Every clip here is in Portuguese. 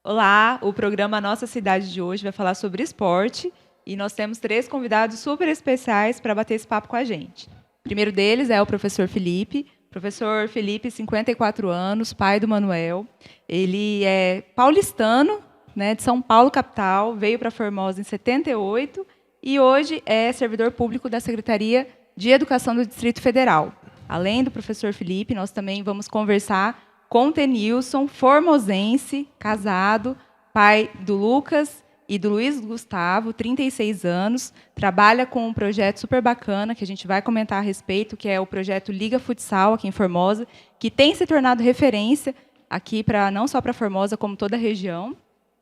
Olá, o programa Nossa Cidade de hoje vai falar sobre esporte e nós temos 3 convidados super especiais para bater esse papo com a gente. O primeiro deles é o professor Felipe. Professor Felipe, 54 anos, pai do Manuel. Ele é paulistano, né, de São Paulo, capital, veio para Formosa em 78 e hoje é servidor público da Secretaria de Educação do Distrito Federal. Além do professor Felipe, nós também vamos conversar com o Tenilson, formosense, casado, pai do Lucas e do Luiz Gustavo, 36 anos, trabalha com um projeto super bacana, que a gente vai comentar a respeito, que é o projeto Liga Futsal, aqui em Formosa, que tem se tornado referência aqui, não só para Formosa, como toda a região.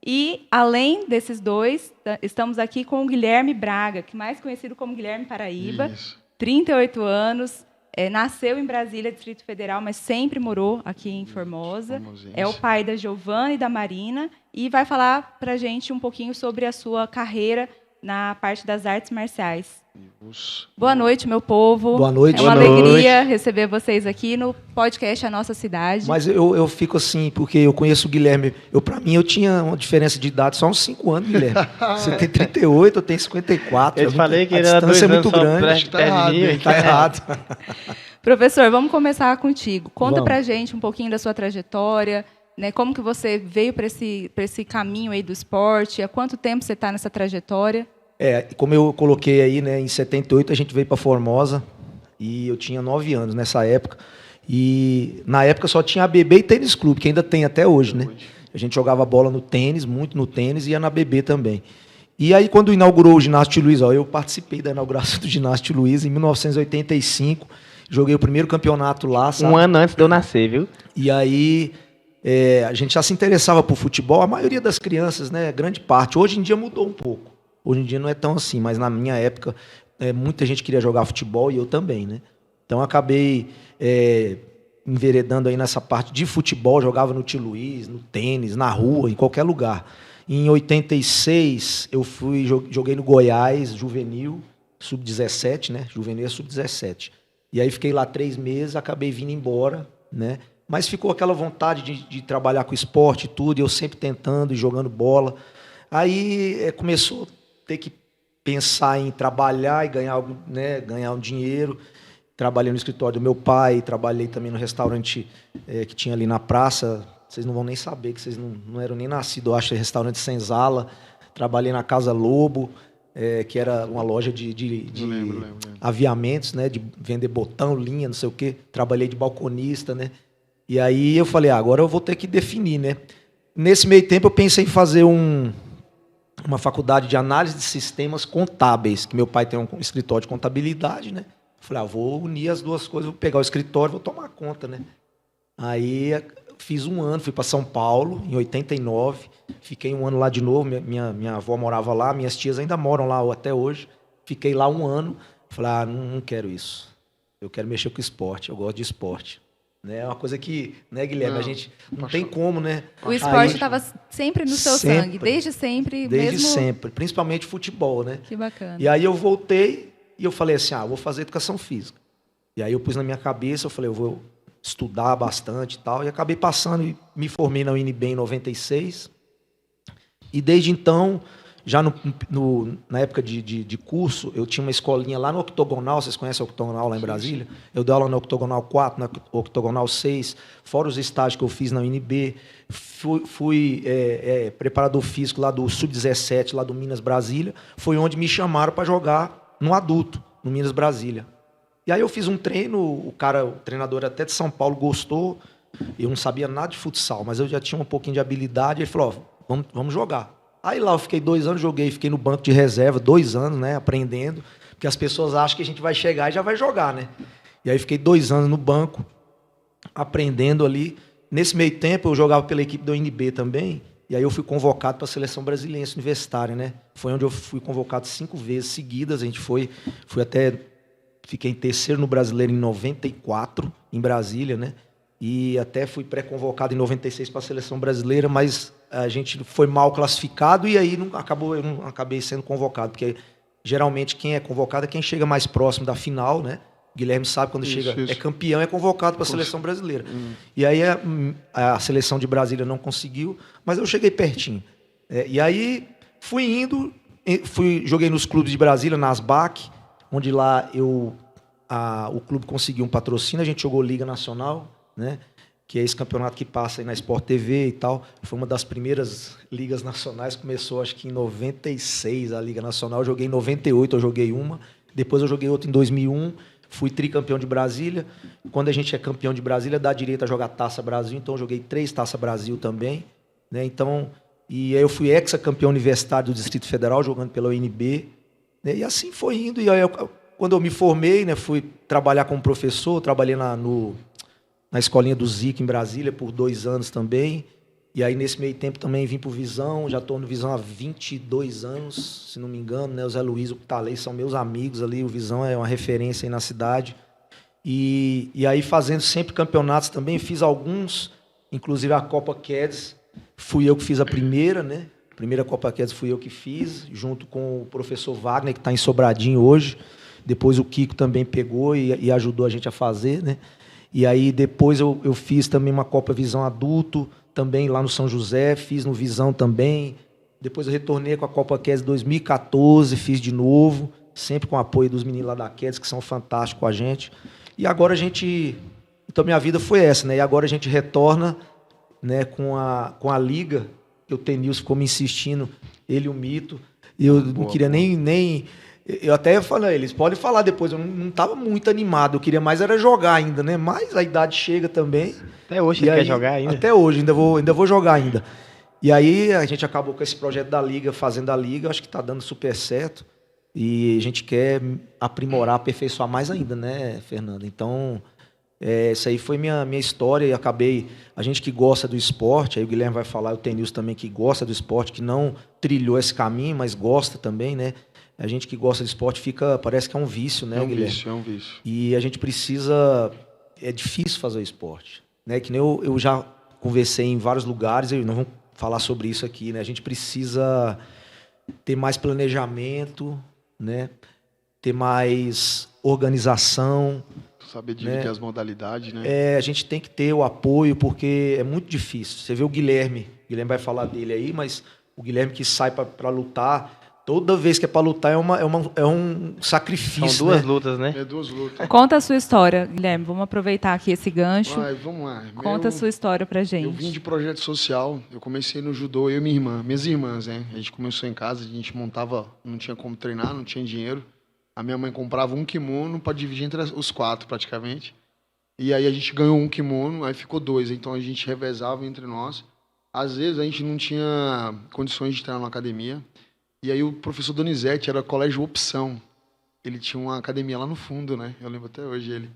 E, além desses dois, estamos aqui com o Guilherme Braga, que é mais conhecido como Guilherme Paraíba, Isso. 38 anos, nasceu em Brasília, Distrito Federal, mas sempre morou aqui em Formosa. É o pai da Giovana e da Marina e vai falar para a gente um pouquinho sobre a sua carreira na parte das artes marciais. Boa noite, meu povo. Boa noite. É uma Boa alegria noite. receber vocês aqui no podcast A Nossa Cidade. Mas eu fico assim, porque eu conheço o Guilherme. Para mim, eu tinha uma diferença de idade só uns 5 anos, Guilherme. Você tem 38, eu tenho 54. Eu te falei que a ele era 2 distância é anos muito só grande. perto de Tá errado, mim. hein? Tá errado. Professor, vamos começar contigo. Conta Vamos. pra gente um pouquinho da sua trajetória, né? Como que você veio para esse caminho aí do esporte? Há quanto tempo você está nessa trajetória? Como eu coloquei aí, né, em 78 a gente veio para Formosa e eu tinha 9 anos nessa época. E na época só tinha a BB e Tênis Clube, que ainda tem até hoje, né? A gente jogava bola no tênis, muito no tênis, e ia na BB também. E aí, quando inaugurou o ginásio Tio Luiz, eu participei da inauguração do ginásio Tio Luiz em 1985, joguei o primeiro campeonato lá, sabe? Um ano antes de eu nascer, viu? E aí, a gente já se interessava por futebol, a maioria das crianças, né, grande parte. Hoje em dia mudou um pouco. Hoje em dia não é tão assim, mas na minha época, muita gente queria jogar futebol e eu também, né? Então, acabei enveredando aí nessa parte de futebol, jogava no Tio Luiz, no tênis, na rua, em qualquer lugar. Em 86, eu joguei no Goiás, juvenil, sub-17, né? Juvenil é sub-17. E aí fiquei lá 3 meses, acabei vindo embora, né? Mas ficou aquela vontade de trabalhar com esporte e tudo, e eu sempre tentando e jogando bola. Aí começou a ter que pensar em trabalhar e ganhar, né, ganhar um dinheiro. Trabalhei no escritório do meu pai, trabalhei também no restaurante que tinha ali na praça. Vocês não vão nem saber, que vocês não eram nem nascidos, eu acho, restaurante Senzala. Trabalhei na Casa Lobo, que era uma loja de Lembro. aviamentos, né, de vender botão, linha, não sei o quê. Trabalhei de balconista, né? E aí eu falei, agora eu vou ter que definir, né? Nesse meio tempo eu pensei em fazer uma faculdade de análise de sistemas contábeis, que meu pai tem um escritório de contabilidade, né? Falei, vou unir as duas coisas, vou pegar o escritório, vou tomar conta, né? Aí fiz 1 ano, fui para São Paulo, em 89, fiquei 1 ano lá de novo, minha avó morava lá, minhas tias ainda moram lá até hoje, fiquei lá 1 ano, falei, não quero isso, eu quero mexer com esporte, eu gosto de esporte. É uma coisa que, né, Guilherme, a gente não tem como, né? O esporte estava sempre no seu Sempre. sangue, desde sempre. Desde mesmo... sempre, principalmente futebol, né? Que bacana. E aí eu voltei e eu falei assim, vou fazer educação física. E aí eu pus na minha cabeça, eu falei, eu vou estudar bastante e tal, e acabei passando e me formei na UNB em 96. E desde então, já na época de curso, eu tinha uma escolinha lá no Octogonal, vocês conhecem o Octogonal lá em Brasília? Eu dei aula no Octogonal 4, no Octogonal 6, fora os estágios que eu fiz na UNB. Fui preparador físico lá do Sub-17, lá do Minas Brasília. Foi onde me chamaram para jogar no adulto, no Minas Brasília. E aí eu fiz um treino, o treinador até de São Paulo gostou, eu não sabia nada de futsal, mas eu já tinha um pouquinho de habilidade, ele falou, vamos jogar. Aí lá eu fiquei 2 anos, fiquei no banco de reserva, 2 anos, né, aprendendo, porque as pessoas acham que a gente vai chegar e já vai jogar, né? E aí fiquei 2 anos no banco, aprendendo ali. Nesse meio tempo eu jogava pela equipe do UNB também, e aí eu fui convocado para a seleção brasileira universitária, né? Foi onde eu fui convocado 5 vezes seguidas, a gente fui até... Fiquei em terceiro no Brasileiro em 94, em Brasília, né? E até fui pré-convocado em 96 para a seleção brasileira, mas a gente foi mal classificado e aí eu não acabei sendo convocado, porque geralmente quem é convocado é quem chega mais próximo da final, né? O Guilherme sabe, quando chega, Isso. é campeão, é convocado para a seleção brasileira. E aí a seleção de Brasília não conseguiu, mas eu cheguei pertinho. E aí fui indo, joguei nos clubes de Brasília, nas BAC, onde lá o clube conseguiu um patrocínio, a gente jogou Liga Nacional, né? Que é esse campeonato que passa aí na Sport TV e tal. Foi uma das primeiras ligas nacionais, começou acho que em 96 a Liga Nacional, eu joguei em 98, eu joguei uma, depois eu joguei outra em 2001, fui tricampeão de Brasília. Quando a gente é campeão de Brasília, dá direito a jogar Taça Brasil, então eu joguei 3 Taça Brasil também, né? Então, e aí eu fui ex-campeão universitário do Distrito Federal, jogando pela UNB, né? E assim foi indo, e aí quando eu me formei, né, fui trabalhar como professor, trabalhei na escolinha do Zico, em Brasília, por 2 anos também. E aí, nesse meio tempo, também vim para o Visão. Já estou no Visão há 22 anos, se não me engano, né? O Zé Luiz, o Talei são meus amigos ali. O Visão é uma referência aí na cidade. E aí, fazendo sempre campeonatos também, fiz alguns, inclusive a Copa Quedes. Fui eu que fiz a primeira, né? A primeira Copa Quedes fui eu que fiz, junto com o professor Wagner, que está em Sobradinho hoje. Depois o Kiko também pegou e ajudou a gente a fazer, né? E aí depois eu fiz também uma Copa Visão Adulto, também lá no São José, fiz no Visão também. Depois eu retornei com a Copa Quedes 2014, fiz de novo, sempre com o apoio dos meninos lá da Quedes, que são fantásticos com a gente. E agora então minha vida foi essa, né? E agora a gente retorna, né, com a Liga, que o Tenilson ficou me insistindo, ele e o Mito. E eu não queria nem eu até falei, eles podem falar depois, eu não estava muito animado, eu queria mais era jogar ainda, né? Mas a idade chega também. Até hoje você quer jogar ainda? Até hoje, ainda vou jogar ainda. E aí a gente acabou com esse projeto da Liga, fazendo a Liga, acho que está dando super certo. E a gente quer aprimorar, aperfeiçoar mais ainda, né, Fernando? Então, essa aí foi minha história e a gente que gosta do esporte, aí o Guilherme vai falar, o Tenilson também que gosta do esporte, que não trilhou esse caminho, mas gosta também, né? A gente que gosta de esporte parece que é um vício, né, Guilherme? É um vício. E a gente precisa... É difícil fazer o esporte, né? Que nem eu já conversei em vários lugares, e não vamos falar sobre isso aqui, né? A gente precisa ter mais planejamento, né? Ter mais organização. Saber dividir, né, as modalidades, né? A gente tem que ter o apoio, porque é muito difícil. Você vê o Guilherme vai falar dele aí, mas o Guilherme que sai para lutar... Toda vez que é para lutar é um sacrifício. São 2 lutas, né? É 2 lutas. Conta a sua história, Guilherme. Vamos aproveitar aqui esse gancho. Vamos lá. Conta a sua história pra gente. Eu vim de projeto social. Eu comecei no judô, eu e minha irmã. Minhas irmãs, né? A gente começou em casa, a gente montava... Não tinha como treinar, não tinha dinheiro. A minha mãe comprava um kimono para dividir entre os 4, praticamente. E aí a gente ganhou um kimono, aí ficou 2. Então a gente revezava entre nós. Às vezes a gente não tinha condições de treinar na academia. E aí o professor Donizete era colégio opção. Ele tinha uma academia lá no fundo, né? Eu lembro até hoje. Ele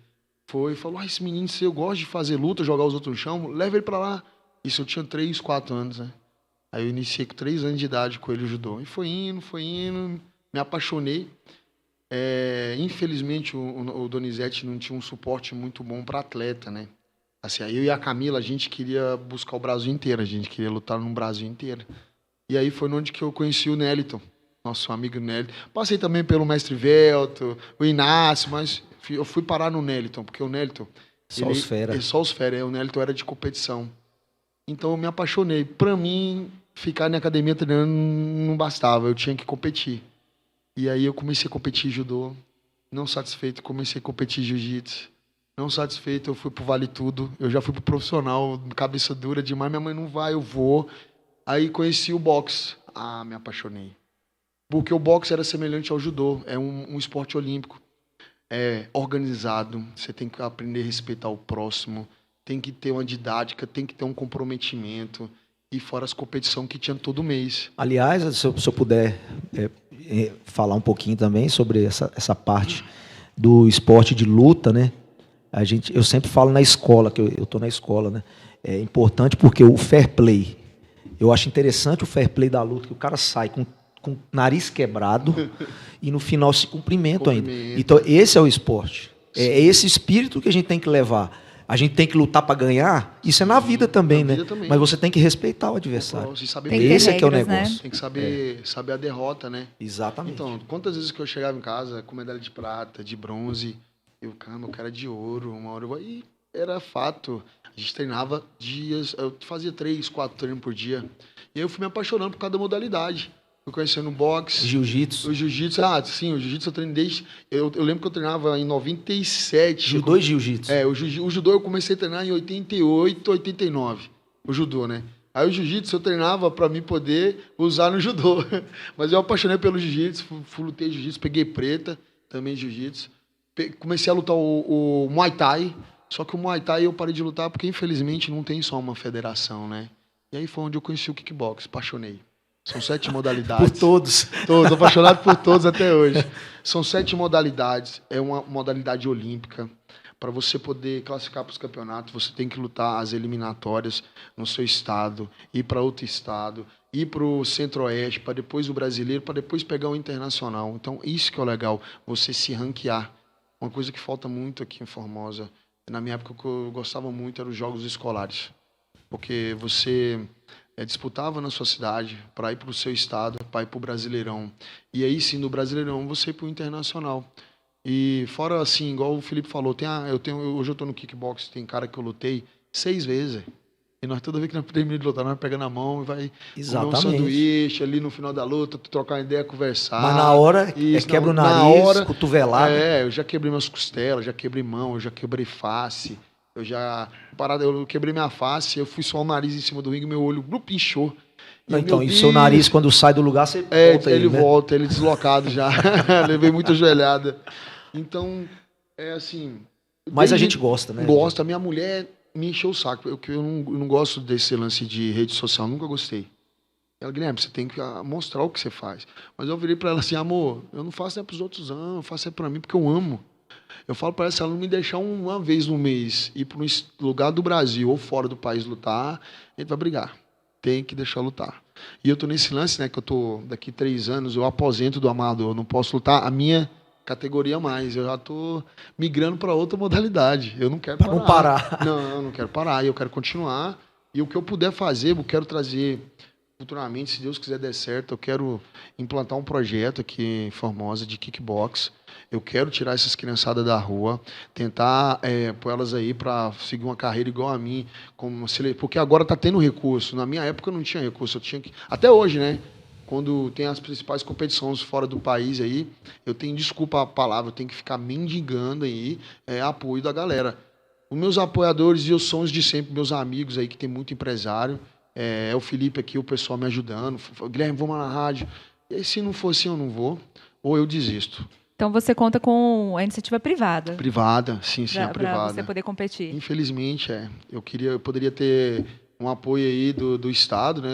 foi e falou, esse menino, se eu gosto de fazer luta, jogar os outros no chão, leva ele pra lá. Isso eu tinha 3, 4 anos, né? Aí eu iniciei com 3 anos de idade com ele judô. E foi indo, me apaixonei. Infelizmente o Donizete não tinha um suporte muito bom para atleta, né? Assim, aí eu e a Camila, a gente queria buscar o Brasil inteiro, a gente queria lutar no Brasil inteiro. E aí foi onde que eu conheci o Nélito, nosso amigo Nélito. Passei também pelo Mestre Velto, o Inácio, mas eu fui parar no Nélito, porque o Nélito... Só os fera. O Nélito era de competição. Então eu me apaixonei. Para mim, ficar na academia treinando não bastava, eu tinha que competir. E aí eu comecei a competir judô. Não satisfeito, comecei a competir jiu-jitsu. Não satisfeito, eu fui pro Vale Tudo. Eu já fui pro profissional, cabeça dura demais. Minha mãe não vai, eu vou. Aí conheci o boxe. Me apaixonei. Porque o boxe era semelhante ao judô. É um esporte olímpico. É organizado. Você tem que aprender a respeitar o próximo. Tem que ter uma didática. Tem que ter um comprometimento. E fora as competições que tinha todo mês. Aliás, se eu puder falar um pouquinho também sobre essa parte do esporte de luta, né? Eu sempre falo na escola, que eu estou na escola, né? É importante porque o fair play... Eu acho interessante o fair play da luta, que o cara sai com o nariz quebrado e no final se cumprimenta ainda. Então, esse é o esporte. É esse espírito que a gente tem que levar. A gente tem que lutar para ganhar. Isso é na vida também, né? Mas você tem que respeitar o adversário. Esse é que é o negócio. Né? Tem que saber a derrota, né? Exatamente. Então, quantas vezes que eu chegava em casa com medalha de prata, de bronze, Eu, caramba, o cara é de ouro, uma hora eu vou... E era fato. A gente treinava dias, eu fazia 3, 4 treinos por dia. E aí eu fui me apaixonando por cada modalidade. Fui conhecendo o boxe. Jiu-jitsu. O jiu-jitsu, sim, o jiu-jitsu eu treino desde... Eu lembro que eu treinava em 97. Judô e jiu-jitsu. O judô eu comecei a treinar em 88, 89. O judô, né? Aí o jiu-jitsu eu treinava pra mim poder usar no judô. Mas eu apaixonei pelo jiu-jitsu, fui lutei jiu-jitsu, peguei preta, também jiu-jitsu. Comecei a lutar o Muay Thai, só que o Muay Thai eu parei de lutar porque infelizmente não tem só uma federação, né? E aí foi onde eu conheci o kickbox, apaixonei. São 7 modalidades. Por todos. Todos, apaixonado por todos até hoje. São 7 modalidades, é uma modalidade olímpica. Para você poder classificar para os campeonatos, você tem que lutar as eliminatórias no seu estado, ir para outro estado, ir para o Centro-Oeste, para depois o brasileiro, para depois pegar o internacional. Então, isso que é o legal, você se ranquear. Uma coisa que falta muito aqui em Formosa, na minha época o que eu gostava muito eram os jogos escolares. Porque você disputava na sua cidade para ir para o seu estado, para ir para o Brasileirão. E aí sim, no Brasileirão, você ir para o Internacional. E fora assim, igual o Felipe falou, hoje eu estou no kickbox, tem cara que eu lutei 6 vezes. E nós toda vez que nós terminamos de lutar, nós pegamos na mão e vai comer um sanduíche ali no final da luta, trocar uma ideia, conversar. Mas na hora, quebra o nariz, cotovelada. Eu já quebrei minhas costelas, já quebrei mão, eu já quebrei face. Eu quebrei minha face, eu fui só o nariz em cima do ringue, meu olho inchou. Não, então, e o seu nariz, quando sai do lugar, você volta ele, né? volta, ele deslocado já. Levei muita joelhada. Então, é assim... Mas a gente gosta, né? Gosta. A minha mulher me encheu o saco. Eu não gosto desse lance de rede social, nunca gostei. Ela, Guilherme, você tem que mostrar o que você faz. Mas eu virei para ela assim, amor, eu não faço é para os outros, não. Eu faço é para mim porque eu amo. Eu falo para ela, se ela não me deixar uma vez no mês ir para um lugar do Brasil ou fora do país lutar, a gente vai brigar. Tem que deixar lutar. E eu tô nesse lance, né, que eu tô daqui 3 anos, eu aposento do amador, eu não posso lutar a minha categoria mais, eu já tô migrando para outra modalidade. Eu não quero parar. Não parar. Não, eu não quero parar, eu quero continuar. E o que eu puder fazer, eu quero trazer futuramente, se Deus quiser der certo, eu quero implantar um projeto aqui em Formosa de kickbox. Eu quero tirar essas criançadas da rua, tentar pôr elas aí para seguir uma carreira igual a mim, porque agora está tendo recurso. Na minha época não tinha recurso, eu tinha que... Até hoje, né? Quando tem as principais competições fora do país aí, eu tenho, desculpa a palavra, eu tenho que ficar mendigando aí apoio da galera. Os meus apoiadores e os sons de sempre, meus amigos aí, que tem muito empresário, o Felipe aqui, o pessoal me ajudando, Guilherme, vamos lá na rádio. E aí, se não for assim, eu não vou, ou eu desisto. Então você conta com a iniciativa privada? Privada, sim, a privada. Para você poder competir. Infelizmente, eu poderia ter um apoio aí do Estado, né,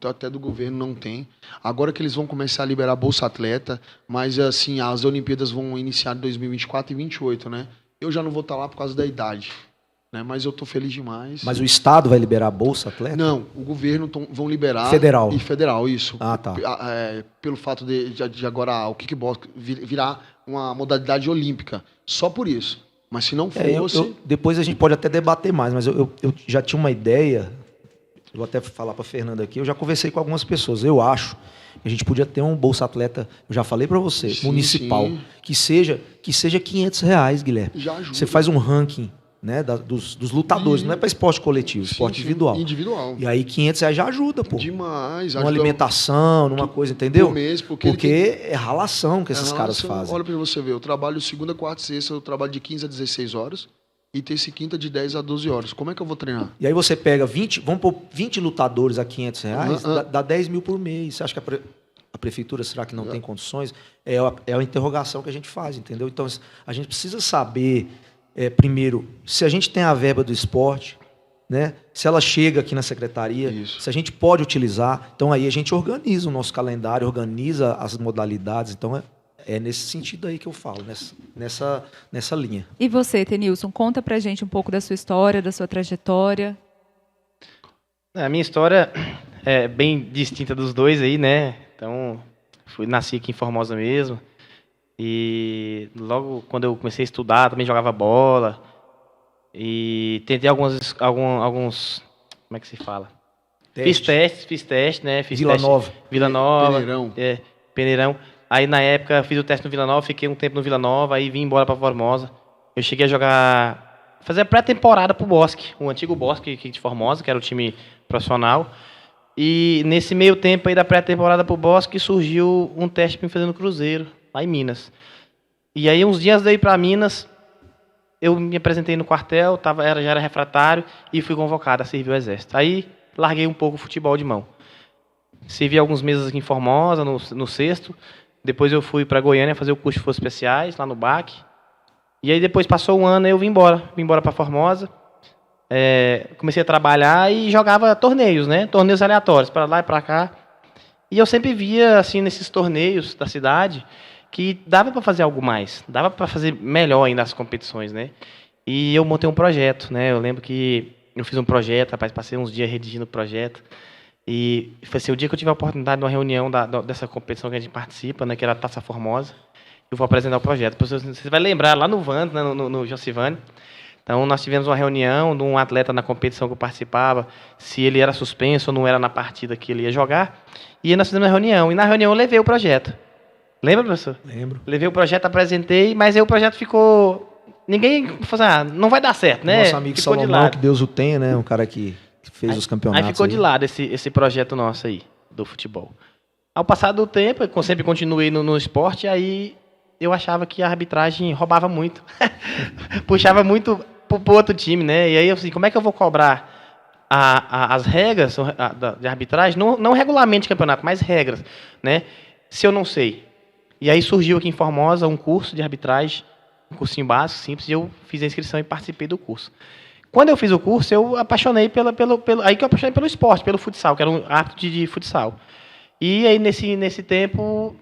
até do governo não tem. Agora que eles vão começar a liberar Bolsa Atleta, mas assim, as Olimpíadas vão iniciar em 2024 e 2028, né? Eu já não vou estar lá por causa da idade, né? Mas eu estou feliz demais. Mas o Estado vai liberar a Bolsa Atleta? Não, o governo vão liberar. Federal. E federal, isso. Ah, tá. Pelo fato de agora o kickbox virar uma modalidade olímpica. Só por isso. Mas se não fosse... depois a gente pode até debater mais, mas eu já tinha uma ideia, vou até falar para a Fernanda aqui, eu já conversei com algumas pessoas, eu acho que a gente podia ter um Bolsa Atleta, eu já falei para você, sim, municipal, sim. que seja R$500, Guilherme. Já ajuda. Você faz um ranking, né, dos lutadores, não é para esporte coletivo, esporte individual. Individual. E aí R$500 já ajuda, pô. Demais. Numa alimentação, numa coisa, entendeu? Por mês, porque é ralação que esses caras fazem. Olha para você ver, eu trabalho segunda, quarta e sexta, eu trabalho de 15 a 16 horas e terça e quinta de 10 a 12 horas. Como é que eu vou treinar? E aí você pega 20, vamos pôr 20 lutadores a R$500, dá 10 mil por mês. Você acha que a prefeitura, será que não tem condições? É a interrogação que a gente faz, entendeu? Então, a gente precisa saber... primeiro, se a gente tem a verba do esporte, né? Se ela chega aqui na secretaria, Isso. se a gente pode utilizar, então aí a gente organiza o nosso calendário, organiza as modalidades, então é nesse sentido aí que eu falo, nessa linha. E você, Tenilson, conta pra gente um pouco da sua história, da sua trajetória. A minha história é bem distinta dos dois aí, né? Então, nasci aqui em Formosa mesmo. E logo quando eu comecei a estudar, também jogava bola. E tentei alguns, como é que se fala? Fiz teste, né? Vila Nova. Peneirão. Peneirão. Aí na época fiz o teste no Vila Nova, fiquei um tempo no Vila Nova, aí vim embora para Formosa. eu cheguei a jogar, fazer a pré-temporada pro Bosque, o antigo Bosque aqui de Formosa, que era o time profissional. E nesse meio tempo aí da pré-temporada pro Bosque surgiu um teste para me fazer no Cruzeiro, lá em Minas. E aí uns dias daí para Minas, eu me apresentei no quartel, já era refratário e fui convocado a servir o Exército. Aí larguei um pouco o futebol de mão. Servi alguns meses aqui em Formosa, no sexto. Depois eu fui para Goiânia fazer o curso de Forças Especiais, lá no BAC. E aí depois passou um ano e eu vim embora para Formosa. Comecei a trabalhar e jogava torneios, né? Torneios aleatórios, para lá e para cá. E eu sempre via, assim, nesses torneios da cidade, que dava para fazer algo mais, dava para fazer melhor ainda as competições, né? E eu montei um projeto, né? Eu lembro que eu fiz um projeto, rapaz, passei uns dias redigindo o projeto. E foi assim, o dia que eu tive a oportunidade de uma reunião dessa competição que a gente participa, né? Que era a Taça Formosa, eu vou apresentar o projeto. Você vai lembrar, lá no Vans, né, no Josivane. Então, nós tivemos uma reunião de um atleta na competição que eu participava, se ele era suspenso ou não era na partida que ele ia jogar. E aí nós fizemos uma reunião. E na reunião eu levei o projeto. Lembra, professor? Lembro. Levei o projeto, apresentei, mas aí o projeto ficou... Ninguém falou assim, não vai dar certo, né? Nosso amigo ficou Salomão, que Deus o tenha, né? Um cara que fez os campeonatos. Aí ficou de lado esse projeto nosso aí, do futebol. Ao passar do tempo, eu sempre continuei no esporte, aí eu achava que a arbitragem roubava muito. Puxava muito pro outro time, né? E aí, assim, como é que eu vou cobrar as regras de arbitragem? Não regulamento de campeonato, mas regras, né? Se eu não sei. E aí surgiu aqui em Formosa um curso de arbitragem, um cursinho básico, simples, e eu fiz a inscrição e participei do curso. Quando eu fiz o curso, eu apaixonei aí que eu apaixonei pelo esporte, pelo futsal, que era um árbitro de futsal. E aí, nesse tempo,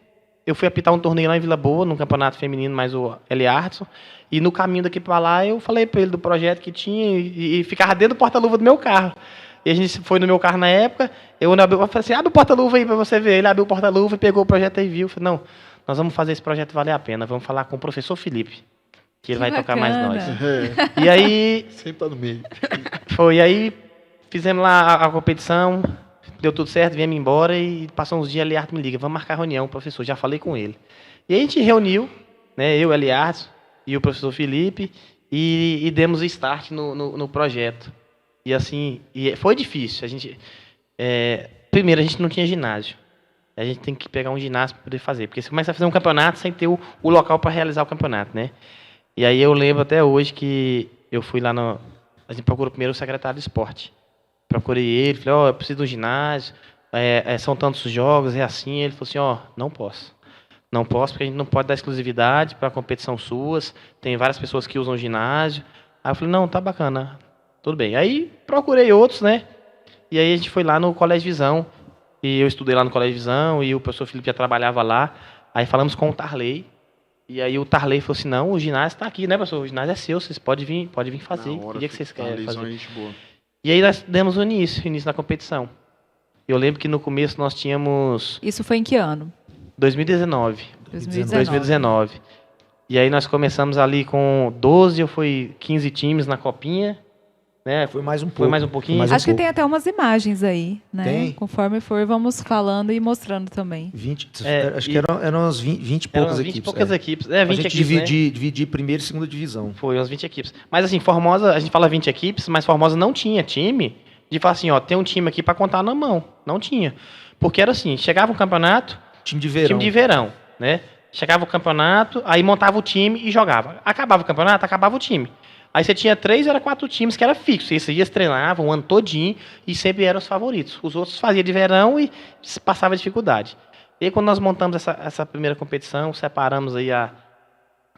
eu fui apitar um torneio lá em Vila Boa, num campeonato feminino, mais o Eliarson. E no caminho daqui para lá, eu falei para ele do projeto que tinha e ficava dentro do porta-luva do meu carro. E a gente foi no meu carro na época, eu falei assim, abre o porta-luva aí para você ver. Ele abriu o porta-luva e pegou o projeto e viu. Eu falei, não, nós vamos fazer esse projeto valer a pena, vamos falar com o professor Felipe, que ele vai tocar mais nós. E aí... Sempre tá no meio. Foi, aí fizemos lá a competição, deu tudo certo, viemos embora e passou uns dias, Eliardo me liga, vamos marcar reunião, professor, já falei com ele. E aí a gente reuniu, né, eu, Eliardo e o professor Felipe, e demos start no projeto. E assim, foi difícil. Primeiro, a gente não tinha ginásio. A gente tem que pegar um ginásio para poder fazer, porque você começa a fazer um campeonato sem ter o local para realizar o campeonato, né? E aí eu lembro até hoje que eu fui lá a gente procurou primeiro o secretário de esporte. Procurei ele, falei, eu preciso de um ginásio, são tantos jogos, é assim. Ele falou assim, não posso. Não posso, porque a gente não pode dar exclusividade para competição suas, tem várias pessoas que usam ginásio. Aí eu falei, não, tá bacana, tudo bem. Aí procurei outros, né? E aí a gente foi lá no Colégio Visão, e eu estudei lá no Colégio Visão, e o professor Felipe já trabalhava lá. Aí falamos com o Tarley, e aí o Tarley falou assim, não, o ginásio está aqui, né, professor? O ginásio é seu, vocês podem vir fazer, que dia que vocês querem fazer. E aí nós demos o início da competição. Eu lembro que no começo nós tínhamos... Isso foi em que ano? 2019. E aí nós começamos ali com 12 ou foi 15 times na copinha, né? Foi mais um pouco. Foi mais um pouquinho. Acho que tem até umas imagens aí, né? Tem. Conforme for, vamos falando e mostrando também. 20, acho que eram umas 20 e poucas equipes. 20 e poucas equipes. 20 a gente equipes, dividir primeira e segunda divisão. Foi, umas 20 equipes. Mas assim, Formosa, a gente fala 20 equipes, mas Formosa não tinha time de falar assim, tem um time aqui para contar na mão. Não tinha. Porque era assim, chegava um campeonato... Time de verão, né? Chegava o campeonato, aí montava o time e jogava. Acabava o campeonato, acabava o time. Aí você tinha 3 ou 4 times que era fixo. Esses dias treinavam o ano todinho e sempre eram os favoritos. Os outros faziam de verão e passava dificuldade. E aí, quando nós montamos essa primeira competição, separamos aí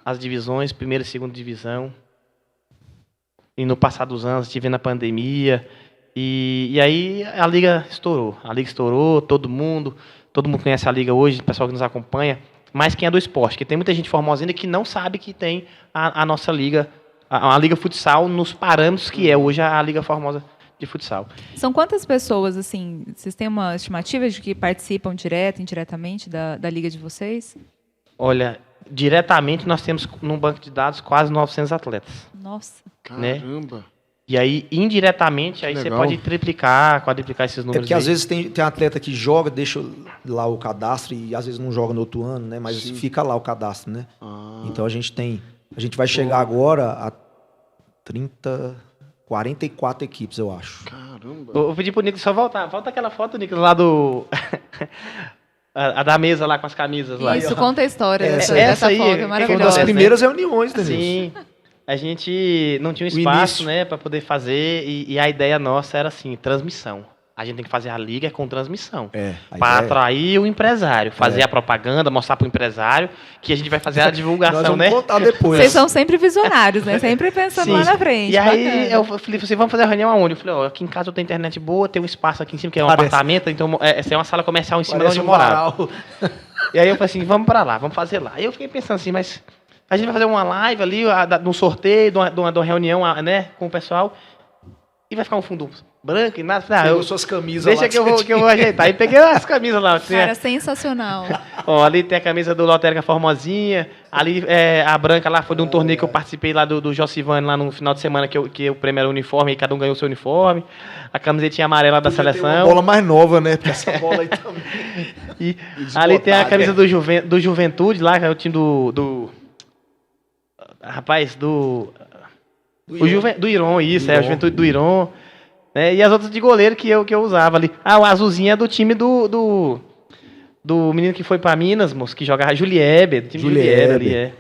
as divisões, primeira e segunda divisão. E no passar dos anos, tivemos a pandemia. E aí a liga estourou. Todo mundo conhece a liga hoje, o pessoal que nos acompanha. Mas quem é do esporte, que tem muita gente formosa ainda que não sabe que tem a nossa liga, a Liga Futsal, nos parâmetros que é hoje a Liga Formosa de Futsal. São quantas pessoas, assim, vocês têm uma estimativa de que participam direto, indiretamente da liga de vocês? Olha, diretamente nós temos num banco de dados quase 900 atletas. Nossa. Caramba. Né? E aí, indiretamente, aí você pode quadriplicar esses números. Porque às vezes tem atleta que joga, deixa lá o cadastro e às vezes não joga no outro ano, né? Mas fica lá o cadastro, né? Então a gente tem A gente vai chegar agora a 44 equipes, eu acho. Caramba. Vou pedir pro Nicolas só voltar. Volta aquela foto, Nicolas, lá do... a da mesa lá com as camisas lá. Isso, conta a história Essa dessa aí, foto, é que Foi uma maravilhosa. das acontece, primeiras reuniões, Denilson. Sim. A gente não tinha um O espaço, início. né, para poder fazer e a ideia nossa era assim, transmissão. A gente tem que fazer a liga com transmissão. A Para ideia- atrair o empresário, fazer É. a propaganda, mostrar para o empresário que a gente vai fazer a Nós divulgação, vamos né? contar depois. Vocês são sempre visionários, né? Sempre pensando Sim. lá na frente. E aí bacana. eu falei, você vamos fazer a reunião aonde? Eu falei, ó, aqui em casa eu tenho internet boa, tem um espaço aqui em cima, que é um Parece- apartamento, então essa é uma sala comercial em cima de Parece onde um eu morava. varal. E aí eu falei assim, vamos para lá, vamos fazer lá. Aí eu fiquei pensando assim, mas a gente vai fazer uma live ali, de um sorteio, de uma reunião, né, com o pessoal, e vai ficar um fundo branco e nada. Falei, Pegou suas camisas lá. deixa que eu vou ajeitar. Aí peguei as camisas lá. Assim, Cara, sensacional. ó, ali tem a camisa do Lotérica Formosinha, ali a branca lá foi de um torneio que eu participei lá do Josivane lá no final de semana, que o prêmio era uniforme, e cada um ganhou o seu uniforme. A camisetinha amarela da Podia ter uma seleção. bola mais nova, né? Porque essa bola aí também. E ali tem a Desbotada, camisa é. do Juventude lá, que é o time rapaz, do Iron, isso, Iron. o Juventude do Iron. Né? E as outras de goleiro que eu usava ali. Ah, o azulzinho é do time do menino que foi pra Minas, moço, que jogava Juliebe, do time Juliebe ali, é.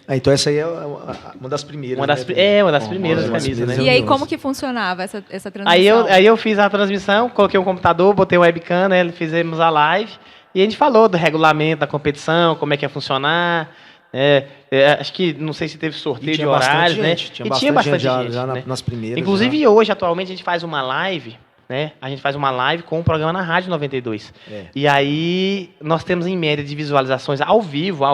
Então essa aí é uma das primeiras. Uma das, né? uma das primeiras uma das camisas, né? primeiras. E aí, reuniões. como que funcionava essa transmissão? Aí eu fiz a transmissão, coloquei um computador, botei o webcam, né? Fizemos a live e a gente falou do regulamento da competição, como é que ia funcionar. Acho que, não sei se teve E sorteio de tinha bastante horários, né? gente, E tinha bastante gente, já né? nas primeiras. Inclusive hoje, atualmente, a gente faz uma live, né? A gente faz uma live com um programa na Rádio 92. É. E aí nós temos em média de visualizações ao vivo,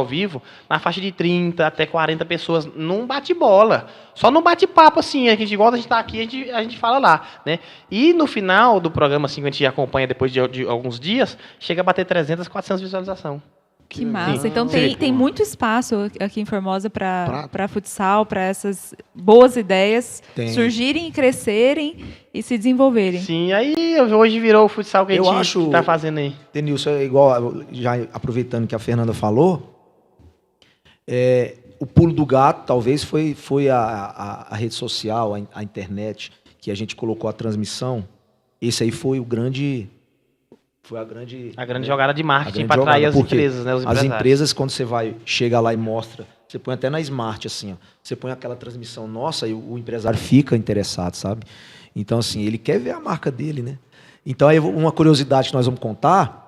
na faixa de 30 até 40 pessoas num bate-bola. Só num bate-papo, assim, a gente igual a gente tá aqui, a gente fala lá, né? E no final do programa, assim, que a gente acompanha depois de alguns dias, chega a bater 300, 400 visualizações. Que massa. Sim. Então Sim. tem muito espaço aqui em Formosa para futsal, para essas boas ideias Tem. surgirem e crescerem e se desenvolverem. Sim, aí hoje virou o futsal que a Eu gente acho- tá fazendo aí. Denilson, é igual, já aproveitando que a Fernanda falou, o pulo do gato talvez foi a rede social, a internet, que a gente colocou a transmissão. Esse aí foi a grande Jogada de a marketing grande para atrair jogada, as porque empresas, né? Os as empresários. empresas, quando você chega lá e mostra, você põe até na Smart, assim, ó, você põe aquela transmissão nossa e o empresário fica interessado, sabe? Então, assim, ele quer ver a marca dele, né? Então, aí uma curiosidade que nós vamos contar,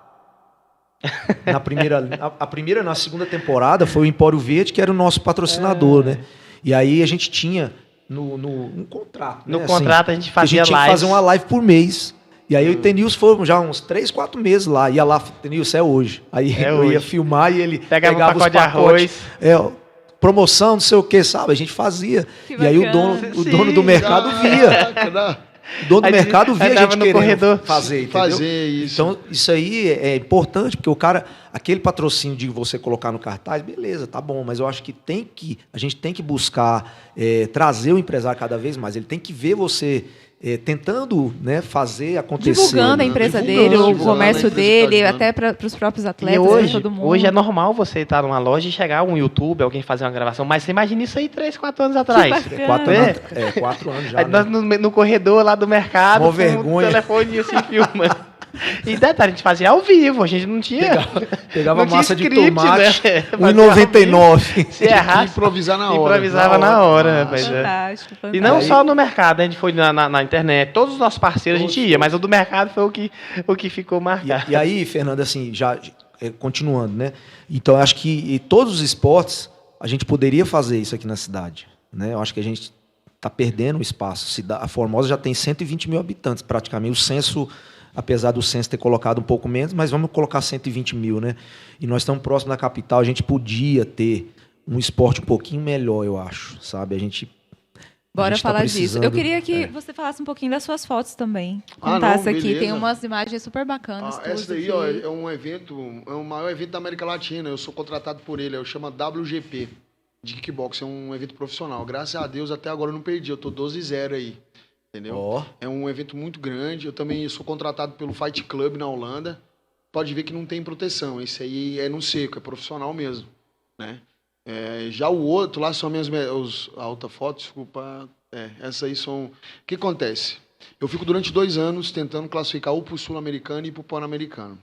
na segunda temporada, foi o Empório Verde, que era o nosso patrocinador, né? E aí a gente tinha no contrato, No né, contrato a gente que a fazia gente tinha que lives. fazer uma live por mês. E aí eu e o Tenilson foram já uns 3, 4 meses lá. Ia lá, Tenilson, é hoje. Aí É eu ia hoje. filmar e ele Pegava um pegava pacote os de pacotes. arroz. Promoção, não sei o que, sabe? A gente fazia. Que E aí o bacana. dono do mercado via. O dono do Aí mercado via a andava gente no querendo corredor. fazer, entendeu? Fazer isso. Então, isso aí é importante, porque o cara, aquele patrocínio de você colocar no cartaz, beleza, tá bom, mas eu acho que a gente tem que buscar trazer o empresário cada vez mais. Ele tem que ver você tentando, né, fazer acontecer. Divulgando a né? empresa Divulgando, dele, o divulgando a comércio empresa que tá dele, ajudando. até para os próprios E atletas, hoje, todo mundo. hoje é normal você estar numa loja e chegar um YouTube, alguém fazer uma gravação, mas você imagina isso aí 3, 4 anos atrás. bacana. 4 anos já. Aí nós né? no corredor lá do mercado, Mó com vergonha. o telefone assim, filmando. E detalhe, a gente fazia ao vivo, a gente não tinha... Pegava não tinha massa de script, tomate, né? R$1,99. Se errasse, Improvisar na hora. improvisava na hora, rapaz. Fantástico, fantástico. E não Aí- só no mercado, a gente foi na internet, todos os nossos parceiros a gente ia, mas o do mercado foi o que ficou marcado. E aí, Fernando, assim, já continuando, né? Então, eu acho que todos os esportes, a gente poderia fazer isso aqui na cidade, né? Eu acho que a gente está perdendo o espaço. A Formosa já tem 120 mil habitantes, praticamente. O censo, apesar do censo ter colocado um pouco menos, mas vamos colocar 120 mil, né? E nós estamos próximos da capital, a gente podia ter um esporte um pouquinho melhor, eu acho, sabe? A gente Bora tá falar disso. precisando- Eu queria que você falasse um pouquinho das suas fotos também. Ah, Contasse não, aqui. beleza. Tem umas imagens super bacanas. tuas Essa daí, aqui. ó, é um evento, é o maior evento da América Latina. Eu sou contratado por ele, eu chamo WGP de kickbox, é um evento profissional. Graças a Deus, até agora eu não perdi, eu tô 12-0 aí, entendeu? Ó. É um evento muito grande. Eu também sou contratado pelo Fight Club na Holanda. Pode ver que não tem proteção. Esse aí é no seco, é profissional mesmo, né? Já o outro lá são a outra foto, desculpa. Essas aí são... O que acontece? Eu fico durante 2 anos tentando classificar ou para o Sul-Americano e para o Pan-Americano.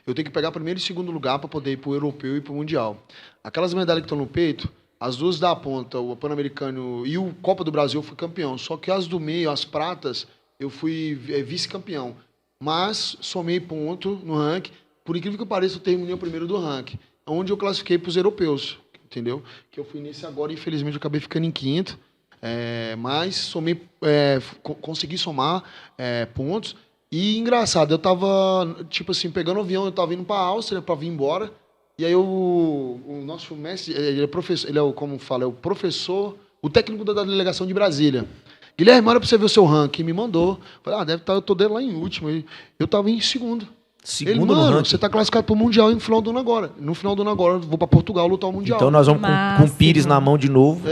Eu tenho que pegar primeiro e segundo lugar para poder ir para o Europeu e para o Mundial. Aquelas medalhas que estão no peito, as duas da ponta, o Pan-Americano e o Copa do Brasil, eu fui campeão. Só que as do meio, as pratas, eu fui vice-campeão. Mas somei ponto no ranking. Por incrível que pareça, eu terminei o primeiro do ranking, onde eu classifiquei para os europeus, entendeu? Que eu fui nesse agora, infelizmente, eu acabei ficando em quinto. Mas somei, consegui somar pontos. E engraçado, eu tava, tipo assim, pegando o avião, eu tava indo pra Áustria para vir embora. E aí o nosso mestre, ele é professor, ele é como fala, é o professor, o técnico da delegação de Brasília. Guilherme, olha pra você ver o seu ranking. Me mandou. Falei, deve estar, eu tô dele lá em último. Eu tava em segundo. Ele, mano, você tá classificado pro Mundial no final do ano agora. No final do ano agora, eu vou pra Portugal lutar o Mundial. Então nós vamos com o Pires na mão de novo.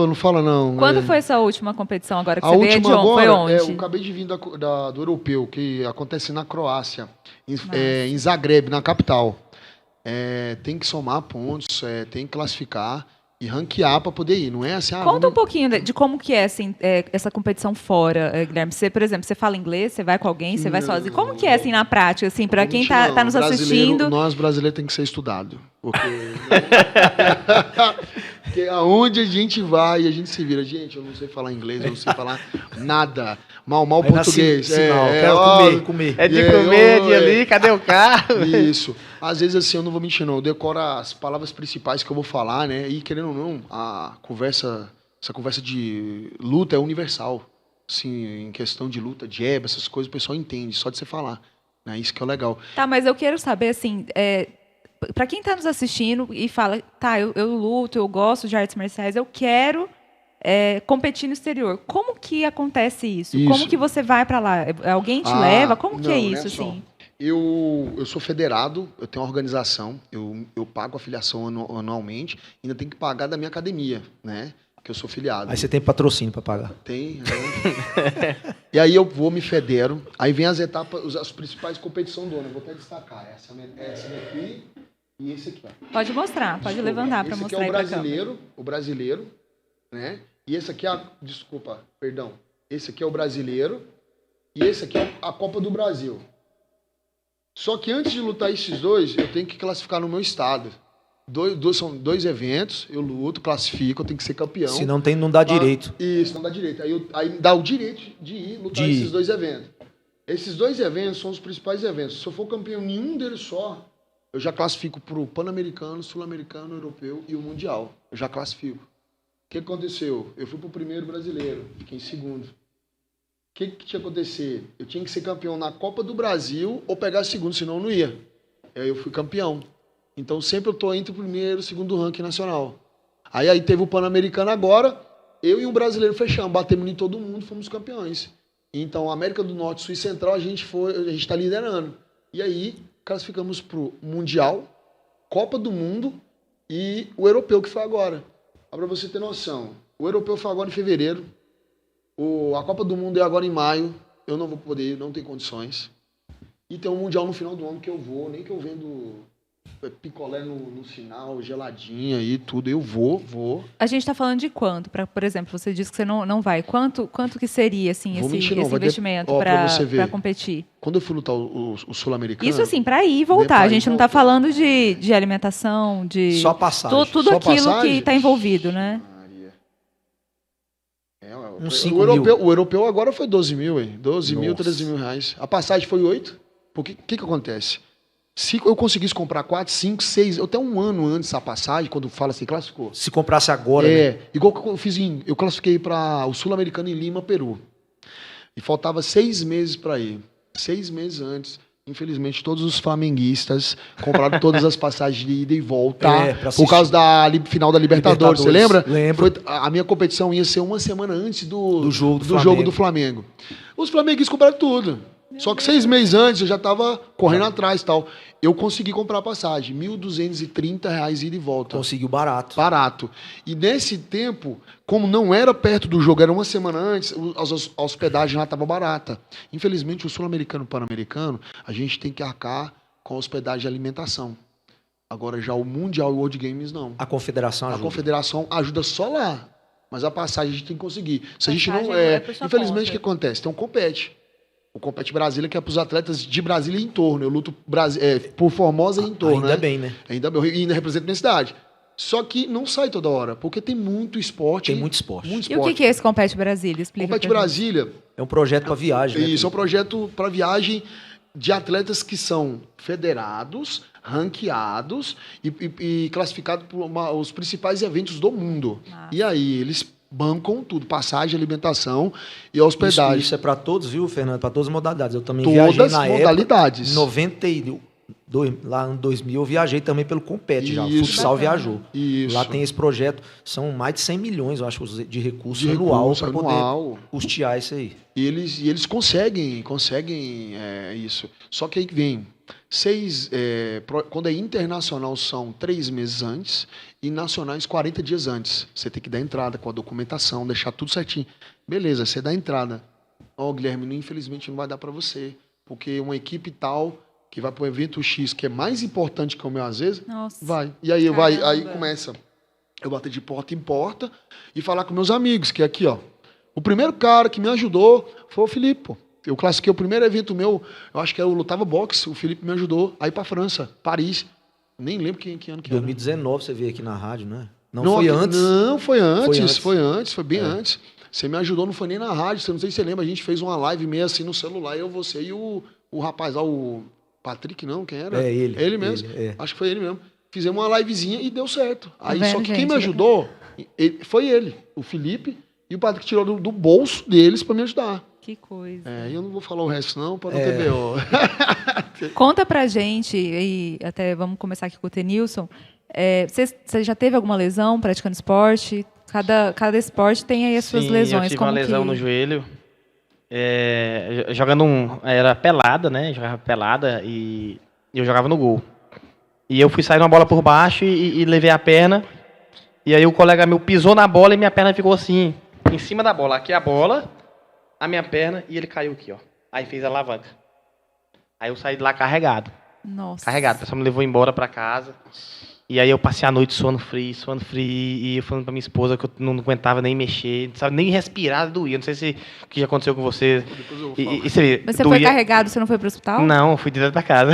Não fala não. Quando foi essa última competição agora que a você veio, última John? Foi onde? Eu acabei de vir do Europeu, que acontece na Croácia, em Zagreb, na capital. Tem que somar pontos, tem que classificar e ranquear para poder ir, não é assim? Conta um pouquinho de como que é assim, essa competição fora, Guilherme. Você, por exemplo, você fala inglês, você vai com alguém, você vai sozinho. Como que é assim na prática, assim, para quem tá nos assistindo? Nós brasileiros tem que ser estudado, porque porque aonde a gente vai, a gente se vira. Gente, eu não sei falar inglês, eu não sei falar nada. Mal português. Quero comer. É de comer, de ali, cadê o carro? Isso. Às vezes, assim, eu não vou mentir, não. Eu decoro as palavras principais que eu vou falar, né? E, querendo ou não, essa conversa de luta é universal. Assim, em questão de luta, jab, essas coisas, o pessoal entende, só de você falar. Né? Isso que é o legal. Tá, mas eu quero saber, assim, para quem está nos assistindo e fala, tá, eu luto, eu gosto de artes marciais, eu quero competir no exterior. Como que acontece isso? Como que você vai para lá? Alguém te leva? Como que é isso, assim? Eu sou federado, eu tenho uma organização, eu pago a filiação anualmente, ainda tenho que pagar da minha academia, né? Que eu sou filiado. Aí você tem patrocínio para pagar? Tem, né? E aí eu vou, me federo, aí vem as etapas, as principais competições do ano. Eu vou até destacar essa daqui e esse aqui. Ó. Pode mostrar, pode levantar para mostrar aí para cá. O brasileiro, né? E esse aqui esse aqui é o brasileiro e esse aqui é a Copa do Brasil. Só que antes de lutar esses dois, eu tenho que classificar no meu estado. São 2 eventos, eu luto, classifico, eu tenho que ser campeão. Se não dá direito. Isso, não dá direito. Aí dá o direito de ir lutar esses 2 eventos. Esses 2 eventos são os principais eventos. Se eu for campeão em nenhum deles só, eu já classifico para o Pan-Americano, Sul-Americano, Europeu e o Mundial. Eu já classifico. O que aconteceu? Eu fui para o primeiro brasileiro, fiquei em segundo. O que tinha que acontecer? Eu tinha que ser campeão na Copa do Brasil ou pegar segundo, senão eu não ia. Aí eu fui campeão. Então sempre eu estou entre o primeiro e o segundo ranking nacional. Aí teve o Pan-Americano agora, eu e um brasileiro fechamos, batemos em todo mundo, fomos campeões. Então, América do Norte, Sul e Central, a gente está liderando. E aí, classificamos para o Mundial, Copa do Mundo e o Europeu, que foi agora. Para você ter noção, o Europeu foi agora em fevereiro, a Copa do Mundo é agora em maio, eu não vou poder ir, não tenho condições. E tem um Mundial no final do ano que eu vou, nem que eu vendo picolé no final, geladinha e tudo, eu vou. A gente está falando de quanto? Por exemplo, você disse que você não vai. Quanto que seria assim, esse investimento para competir? Quando eu fui lutar o Sul-Americano... Isso assim, para ir e voltar. A gente não está falando de alimentação, de... Só passagem. Tudo só aquilo passagem? Que está envolvido, né? O europeu agora foi 12 mil, hein? 12 mil, 13 mil reais. A passagem foi 8. Porque o que acontece? Se eu conseguisse comprar 4, 5, 6, até um ano antes da passagem, quando fala assim, classificou. Se comprasse agora, né? Igual que eu fiz, eu classifiquei para o Sul-Americano em Lima, Peru. E faltava 6 meses para ir. 6 meses antes. Infelizmente, todos os flamenguistas compraram todas as passagens de ida e volta por causa da final da Libertadores. Você lembra? Lembro. A minha competição ia ser uma semana antes do jogo do Flamengo. Os flamenguistas compraram tudo. Só que 6 meses antes eu já estava correndo atrás e tal. Eu consegui comprar a passagem, R$ 1.230 ida e volta. Conseguiu barato. Barato. E nesse tempo, como não era perto do jogo, era uma semana antes, a hospedagem lá estava barata. Infelizmente, o Sul-Americano e o Pan-Americano, a gente tem que arcar com a hospedagem e alimentação. Agora já o Mundial e o World Games, não. A confederação A ajuda. confederação ajuda só lá. Mas a passagem a gente tem que conseguir. Se a gente não. Passagem é por sua Infelizmente, o que conta. acontece? Tem um compete. O Compete Brasília, que é para os atletas de Brasília e em torno. Eu luto por Formosa e em torno. Ainda né? bem, né? Ainda bem. E ainda represento minha cidade. Só que não sai toda hora, porque tem muito esporte. Tem muito esporte. Muito E o que é esse Compete Brasília? Explica Compete pra gente. Brasília. É um projeto para viagem, né? Isso, é um projeto para viagem de atletas que são federados, ranqueados e classificados por os principais eventos do mundo. Massa. E aí, eles bancam tudo, passagem, alimentação e hospedagem. Isso é para todos, viu, Fernando? Para todas as modalidades. Eu também viajei Todas na modalidades. época, em 92, lá em 2000, eu viajei também pelo Compete já. O Isso. futsal Bacana. viajou. Isso. Lá tem esse projeto, são mais de 100 milhões, eu acho, de recurso De anual recurso para poder anual. custear isso aí. E eles conseguem isso. Só que aí que vem. Quando é internacional, são 3 meses antes, e nacionais 40 dias antes. Você tem que dar entrada com a documentação, deixar tudo certinho. Beleza, você dá entrada. Ó, Guilherme, infelizmente não vai dar para você, porque uma equipe tal que vai para o evento X, que é mais importante que o meu às vezes, Nossa. vai. E aí Caramba. aí começa eu bater de porta em porta e falar com meus amigos, que é aqui, ó. O primeiro cara que me ajudou foi o Felipe, pô. Eu classifiquei o primeiro evento meu, eu acho que eu lutava boxe, o Felipe me ajudou a ir para França, Paris. Nem lembro que ano que era. 2019 você veio aqui na rádio, né? Não foi antes? Não, foi antes, foi bem É. antes. Você me ajudou, não foi nem na rádio, não sei se você lembra, a gente fez uma live meio assim no celular, eu, você e o rapaz lá, o Patrick, não, quem era? É ele. Ele mesmo, é. acho que foi ele mesmo. Fizemos uma livezinha e deu certo. Aí, vendo, só que quem gente? me ajudou foi ele, o Felipe, e o Patrick tirou do bolso deles para me ajudar. Que coisa. E eu não vou falar o resto não, para não É. ter B.O. Conta pra gente, e até vamos começar aqui com o Tenilson. Você já teve alguma lesão praticando esporte? Cada esporte tem aí as suas Sim, lesões. eu tive Como uma lesão que... no joelho. Jogando era pelada, né? Jogava pelada e eu jogava no gol. E eu fui sair uma bola por baixo e levei a perna. E aí o colega meu pisou na bola e minha perna ficou assim, em cima da bola. Aqui a bola, a minha perna, e ele caiu aqui, ó. Aí fez a alavanca. Aí eu saí de lá carregado. Nossa. Carregado. O pessoal me levou embora pra casa. E aí eu passei a noite suando frio. E eu falando pra minha esposa que eu não aguentava nem mexer, não sabe nem respirar, doía. Não sei se o que já aconteceu com você. Depois eu vou falar. E você vê, Mas você doía. foi carregado, você não foi pro hospital? Não, eu fui direto pra casa.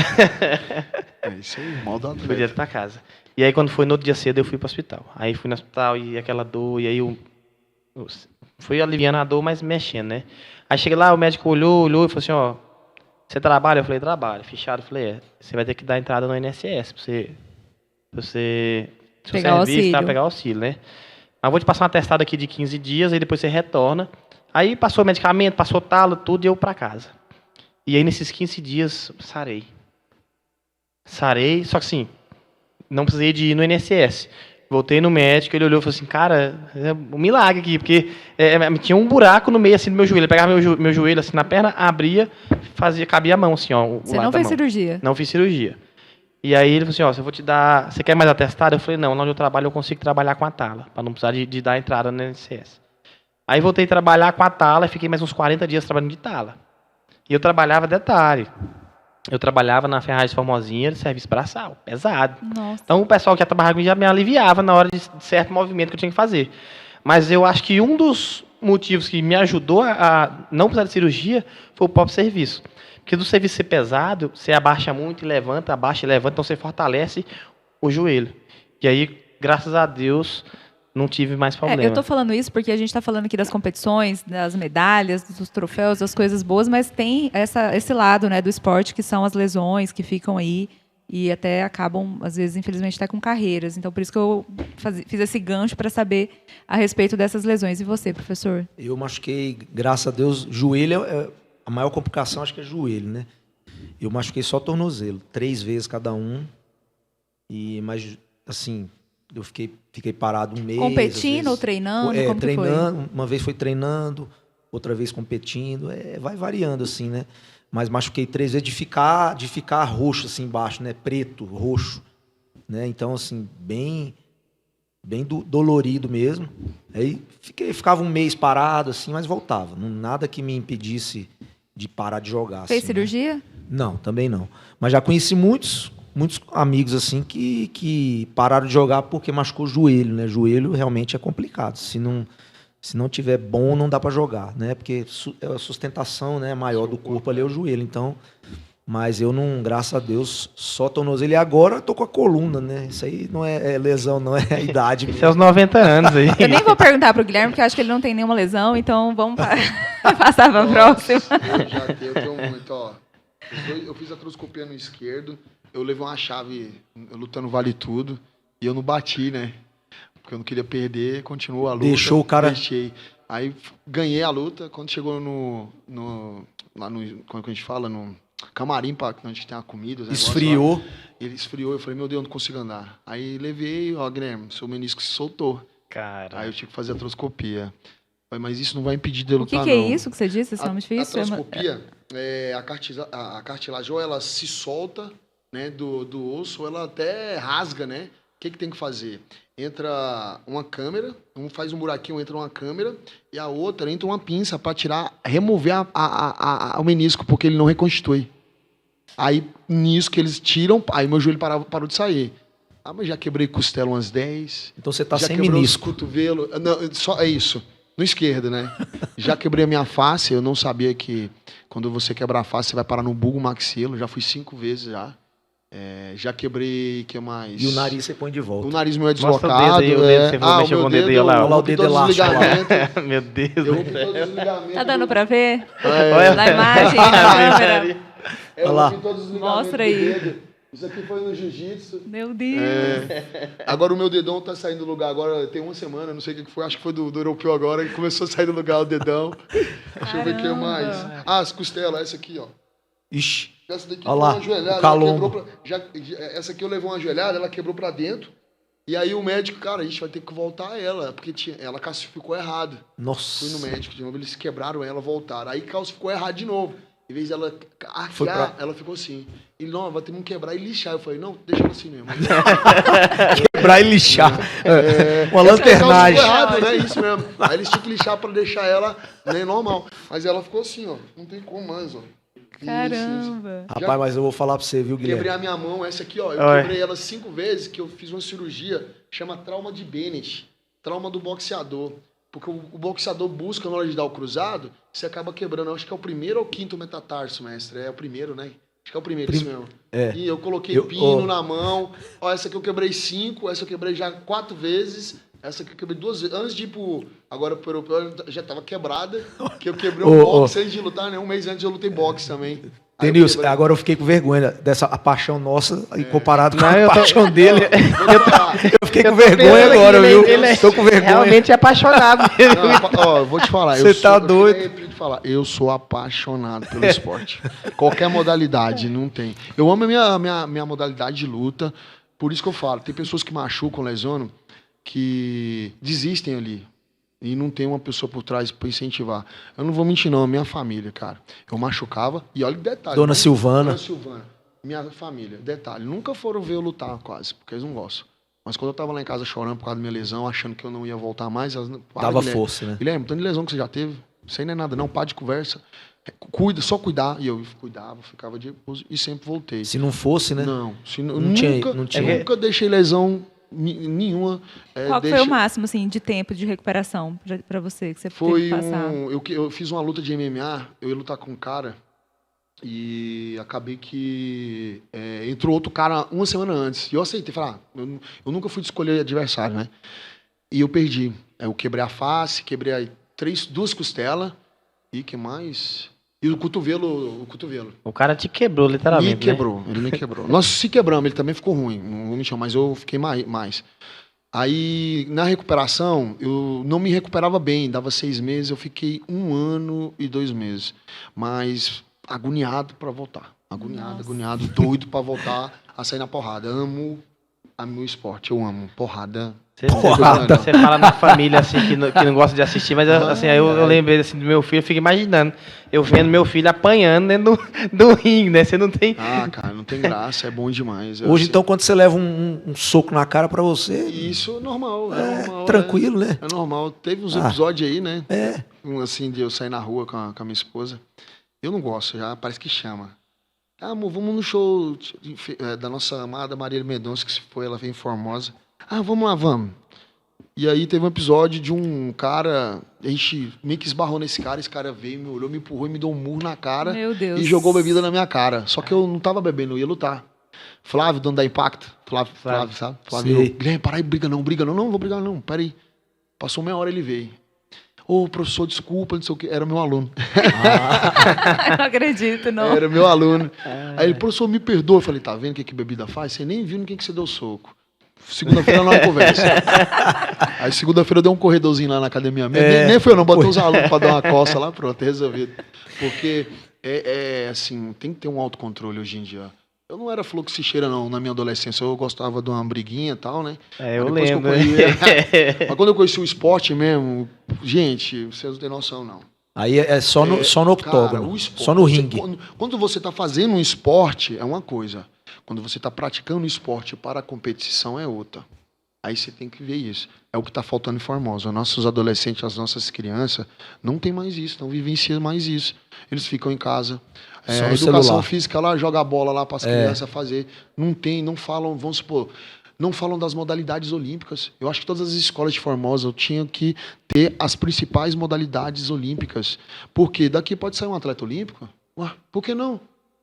É isso aí, mal da Fui direto pra casa. E aí quando foi no outro dia cedo eu fui pro hospital. Aí fui no hospital e aquela dor, e aí eu fui aliviando a dor, mas mexendo, né? Aí cheguei lá, o médico olhou e falou assim, ó, você trabalha? Eu falei, trabalho. Fichado, eu falei, você vai ter que dar entrada no INSS pra você seu Pegar o serviço, tá, auxílio. pegar o auxílio, né? Mas vou te passar uma testada aqui de 15 dias, aí depois você retorna. Aí passou medicamento, passou talo, tudo, e eu pra casa. E aí nesses 15 dias, sarei. Sarei, só que assim, não precisei de ir no INSS. Voltei no médico, ele olhou e falou assim, cara, é um milagre aqui, porque tinha um buraco no meio assim do meu joelho. Ele pegava meu joelho assim na perna, abria, cabia a mão assim, ó. Você não fez cirurgia? Não fiz cirurgia. E aí ele falou assim, ó, eu vou te dar, você quer mais atestado? Eu falei, não, lá onde eu trabalho eu consigo trabalhar com a tala, para não precisar de dar entrada no INSS. Aí voltei a trabalhar com a tala e fiquei mais uns 40 dias trabalhando de tala. E eu trabalhava, detalhe, eu trabalhava na Ferragem Formosinha, de serviço braçal, pesado. Nossa. Então o pessoal que ia trabalhar comigo já me aliviava na hora de certo movimento que eu tinha que fazer. Mas eu acho que um dos motivos que me ajudou a não precisar de cirurgia foi o próprio serviço. Porque do serviço ser pesado, você abaixa muito e levanta, abaixa e levanta, então você fortalece o joelho. E aí, graças a Deus, não tive mais problema. Eu tô falando isso porque a gente tá falando aqui das competições, das medalhas, dos troféus, das coisas boas, mas tem esse lado, né, do esporte, que são as lesões que ficam aí e até acabam, às vezes, infelizmente, até com carreiras. Então, por isso que eu fiz esse gancho para saber a respeito dessas lesões. E você, professor? Eu machuquei, graças a Deus, joelho, a maior complicação acho que é joelho, né? Eu machuquei só tornozelo, 3 vezes cada um. Mas, assim, eu fiquei parado um mês. Competindo ou treinando? Como treinando. Que foi? Uma vez foi treinando, outra vez competindo. Vai variando, assim, né? Mas machuquei 3 vezes de ficar roxo, assim, embaixo, né? Preto, roxo. Né? Então, assim, bem dolorido mesmo. Aí ficava um mês parado, assim, mas voltava. Nada que me impedisse de parar de jogar. Fez assim, cirurgia? né? Não, também não. Mas já conheci muitos muitos amigos assim que pararam de jogar porque machucou o joelho, né? Joelho realmente é complicado. Se não tiver bom, não dá para jogar, né? Porque a sustentação, né, maior do corpo ali é o joelho. Então, mas eu não, graças a Deus, só tornozelo. E agora eu tô com a coluna, né? Isso aí não é lesão, não é a idade mesmo. Isso é os 90 anos aí. Eu nem vou perguntar pro Guilherme, porque eu acho que ele não tem nenhuma lesão, então vamos passar pra próxima. Eu tenho muito, ó. Eu fiz a artroscopia no esquerdo, eu levei uma chave lutando vale tudo, e eu não bati, né? Porque eu não queria perder, continuou a luta. Deixou o cara... Deixei. Aí ganhei a luta, quando chegou lá no, como que a gente fala, no camarim, onde a gente tem a comida. Esfriou. Lá, ele esfriou, eu falei, meu Deus, eu não consigo andar. Aí levei, ó, Guilherme, seu menisco se soltou. Cara. Aí eu tive que fazer a artroscopia. Falei, mas isso não vai impedir de eu O lutar, que não. é isso que você disse? Esse nome difícil? A artroscopia, a cartilagem, ou ela se solta, né, do osso, ou ela até rasga, né? O que tem que fazer? Entra uma câmera, um faz um buraquinho, entra uma câmera, e a outra entra uma pinça para remover o menisco, porque ele não reconstitui. Aí, nisso que eles tiram, aí meu joelho parou de sair. Ah, mas já quebrei costela umas 10. Então você tá já sem quebrou menisco. Os cotovelo. Não, só é isso. No esquerdo, né? Já quebrei a minha face, eu não sabia que quando você quebra a face, você vai parar no bulbo maxilo. Já fui 5 vezes já. Já quebrei, que mais? E o nariz você põe de volta. O nariz meu é Mostra deslocado. o dedo aí, o dedo, você falou, mexeu com o dedo aí, olha lá. Olha lá o dedo elástico lá. Meu Deus. Eu rompi todos os ligamentos. Tá dando pra ver? Olha. Na imagem, na câmera. Eu Olha lá. rompi todos os ligamentos Mostra do aí. dedo. Isso aqui foi no jiu-jitsu. Meu Deus. Agora o meu dedão tá saindo do lugar agora, tem uma semana, não sei o que foi, acho que foi do europeu agora, que começou a sair do lugar o dedão. Deixa eu ver o que mais. Ah, as costelas, essa aqui, ó. Ixi. Essa daqui Olha foi lá, uma joelhada, o calombo. essa aqui eu levei uma joelhada, ela quebrou pra dentro. E aí o médico, cara, a gente vai ter que voltar ela, porque ela calcificou errado. Nossa. Fui no médico de novo, eles quebraram ela, voltaram. Aí calcificou errado de novo. Em vez dela Foi arquear, ela ficou assim. E não, vai ter que quebrar e lixar. Eu falei, não, deixa ela assim mesmo. Quebrar e lixar. Uma lanternagem. Errado, né? Isso mesmo. Aí eles tinham que lixar pra deixar ela, né, normal. Mas ela ficou assim, ó. Não tem como mais, ó. Caramba. Rapaz, mas eu vou falar pra você, viu, Guilherme? Quebrei a minha mão, essa aqui, ó. Eu Oi. quebrei ela 5 vezes, que eu fiz uma cirurgia, chama trauma de Bennett. Trauma do boxeador. Porque o boxeador busca, na hora de dar o cruzado, você acaba quebrando. Eu acho que é o primeiro ou quinto metatarso, mestre. É o primeiro, né? Acho que é o primeiro, isso mesmo. E eu coloquei pino na mão. Ó, essa aqui eu quebrei 5, essa eu quebrei já 4 vezes. Essa aqui eu quebrei 2 vezes. Antes de ir agora pro europeu, já tava quebrada. Que eu quebrei um boxe antes de lutar, né? Um mês antes eu lutei boxe também. Denilson, agora eu fiquei com vergonha dessa a paixão nossa e comparado com Não, a eu tô- paixão dele. Eu fiquei com tô vergonha pensando agora, que viu? ele Tô com vergonha. Realmente é apaixonado. Não, ó, eu vou te falar. Você tá doido. Eu queria te falar, eu sou apaixonado pelo esporte. Qualquer modalidade, não tem. Eu amo a minha modalidade de luta. Por isso que eu falo, tem pessoas que machucam, lesionam, que desistem ali. E não tem uma pessoa por trás para incentivar. Eu não vou mentir, não. A minha família, cara. Eu machucava. E olha que detalhe. Dona né? Silvana. Dona Silvana. Minha família. Detalhe. Nunca foram ver eu lutar quase. Porque eles não gostam. Mas quando eu tava lá em casa chorando por causa da minha lesão, achando que eu não ia voltar mais, elas... Dava Guilherme. força, né? Guilherme, tanto de lesão que você já teve. Isso aí não é nada, não. Para de conversa. Cuida, só cuidar. E eu cuidava, ficava de repouso e sempre voltei. Se não fosse, né? Não. Não tinha- Nunca deixei lesão nenhuma. Qual que foi o máximo, assim, de tempo de recuperação pra você que você teve Foi que passar? eu fiz uma luta de MMA, eu ia lutar com um cara e acabei que entrou outro cara uma semana antes. E eu aceitei, falei, eu nunca fui de escolher adversário, né? E eu perdi. Eu quebrei a face, quebrei aí 2 costelas e que mais? E o cotovelo. O cara te quebrou, literalmente. Me quebrou, ele me quebrou. Nós se quebramos, ele também ficou ruim, não vou mentir, mas eu fiquei mais. Aí, na recuperação, eu não me recuperava bem, dava 6 meses, eu fiquei 1 ano e 2 meses. Mas agoniado para voltar. Agoniado, doido para voltar a sair na porrada. Amo o meu esporte, eu amo. Porrada. Você fala na família assim que não gosta de assistir, mas assim, aí eu lembrei assim, do meu filho, eu fico imaginando. Eu vendo meu filho apanhando dentro do ringue, né? Você não tem. Ah, cara, não tem graça, é bom demais. Hoje, então, quando você leva um soco na cara pra você, Isso é normal, normal. tranquilo, né? É normal. Teve uns episódios aí, né? É. Assim, de eu sair na rua com a minha esposa. Eu não gosto, já parece que chama. Ah, amor, vamos no show da nossa amada Marília Mendonça, que se foi, ela veio em Formosa. Ah, vamos lá, vamos. E aí teve um episódio de um cara, a gente meio que esbarrou nesse cara, esse cara veio, me olhou, me empurrou e me deu um murro na cara. Meu Deus. E jogou bebida na minha cara. Só que eu não tava bebendo, eu ia lutar. Flávio, dono da Impacto. Flávio, sabe? Flávio, Guilherme, para aí, briga não. Não, vou brigar não, peraí. Passou meia hora, ele veio. Ô, professor, desculpa, não sei o quê. Era meu aluno. Não acredito, não. Era meu aluno. Aí ele, professor, me perdoa. Eu falei, tá vendo o que bebida faz? Você nem viu no que você deu soco. Segunda-feira não é conversa. Aí segunda-feira eu dei um corredorzinho lá na academia mesmo. Nem foi eu não, botei os alunos pra dar uma coça lá, pronto, resolvido. Porque, assim, tem que ter um autocontrole hoje em dia. Eu não era fluxicheira, não, na minha adolescência. Eu gostava de uma briguinha e tal, né? Eu lembro. Mas quando eu conheci o esporte mesmo, gente, vocês não têm noção, não. Aí é só no octógono, cara, o esporte, só no ringue. Quando você está fazendo um esporte, é uma coisa. Quando você está praticando um esporte para a competição, é outra. Aí você tem que ver isso. É o que está faltando em Formosa. Os nossos adolescentes, as nossas crianças, não tem mais isso, não vivenciam mais isso. Eles ficam em casa. A educação celular. física, lá joga a bola lá para as crianças fazer. Não falam, vamos supor, não falam das modalidades olímpicas. Eu acho que todas as escolas de Formosa tinham que ter as principais modalidades olímpicas. Porque daqui pode sair um atleta olímpico? Ué, por que não?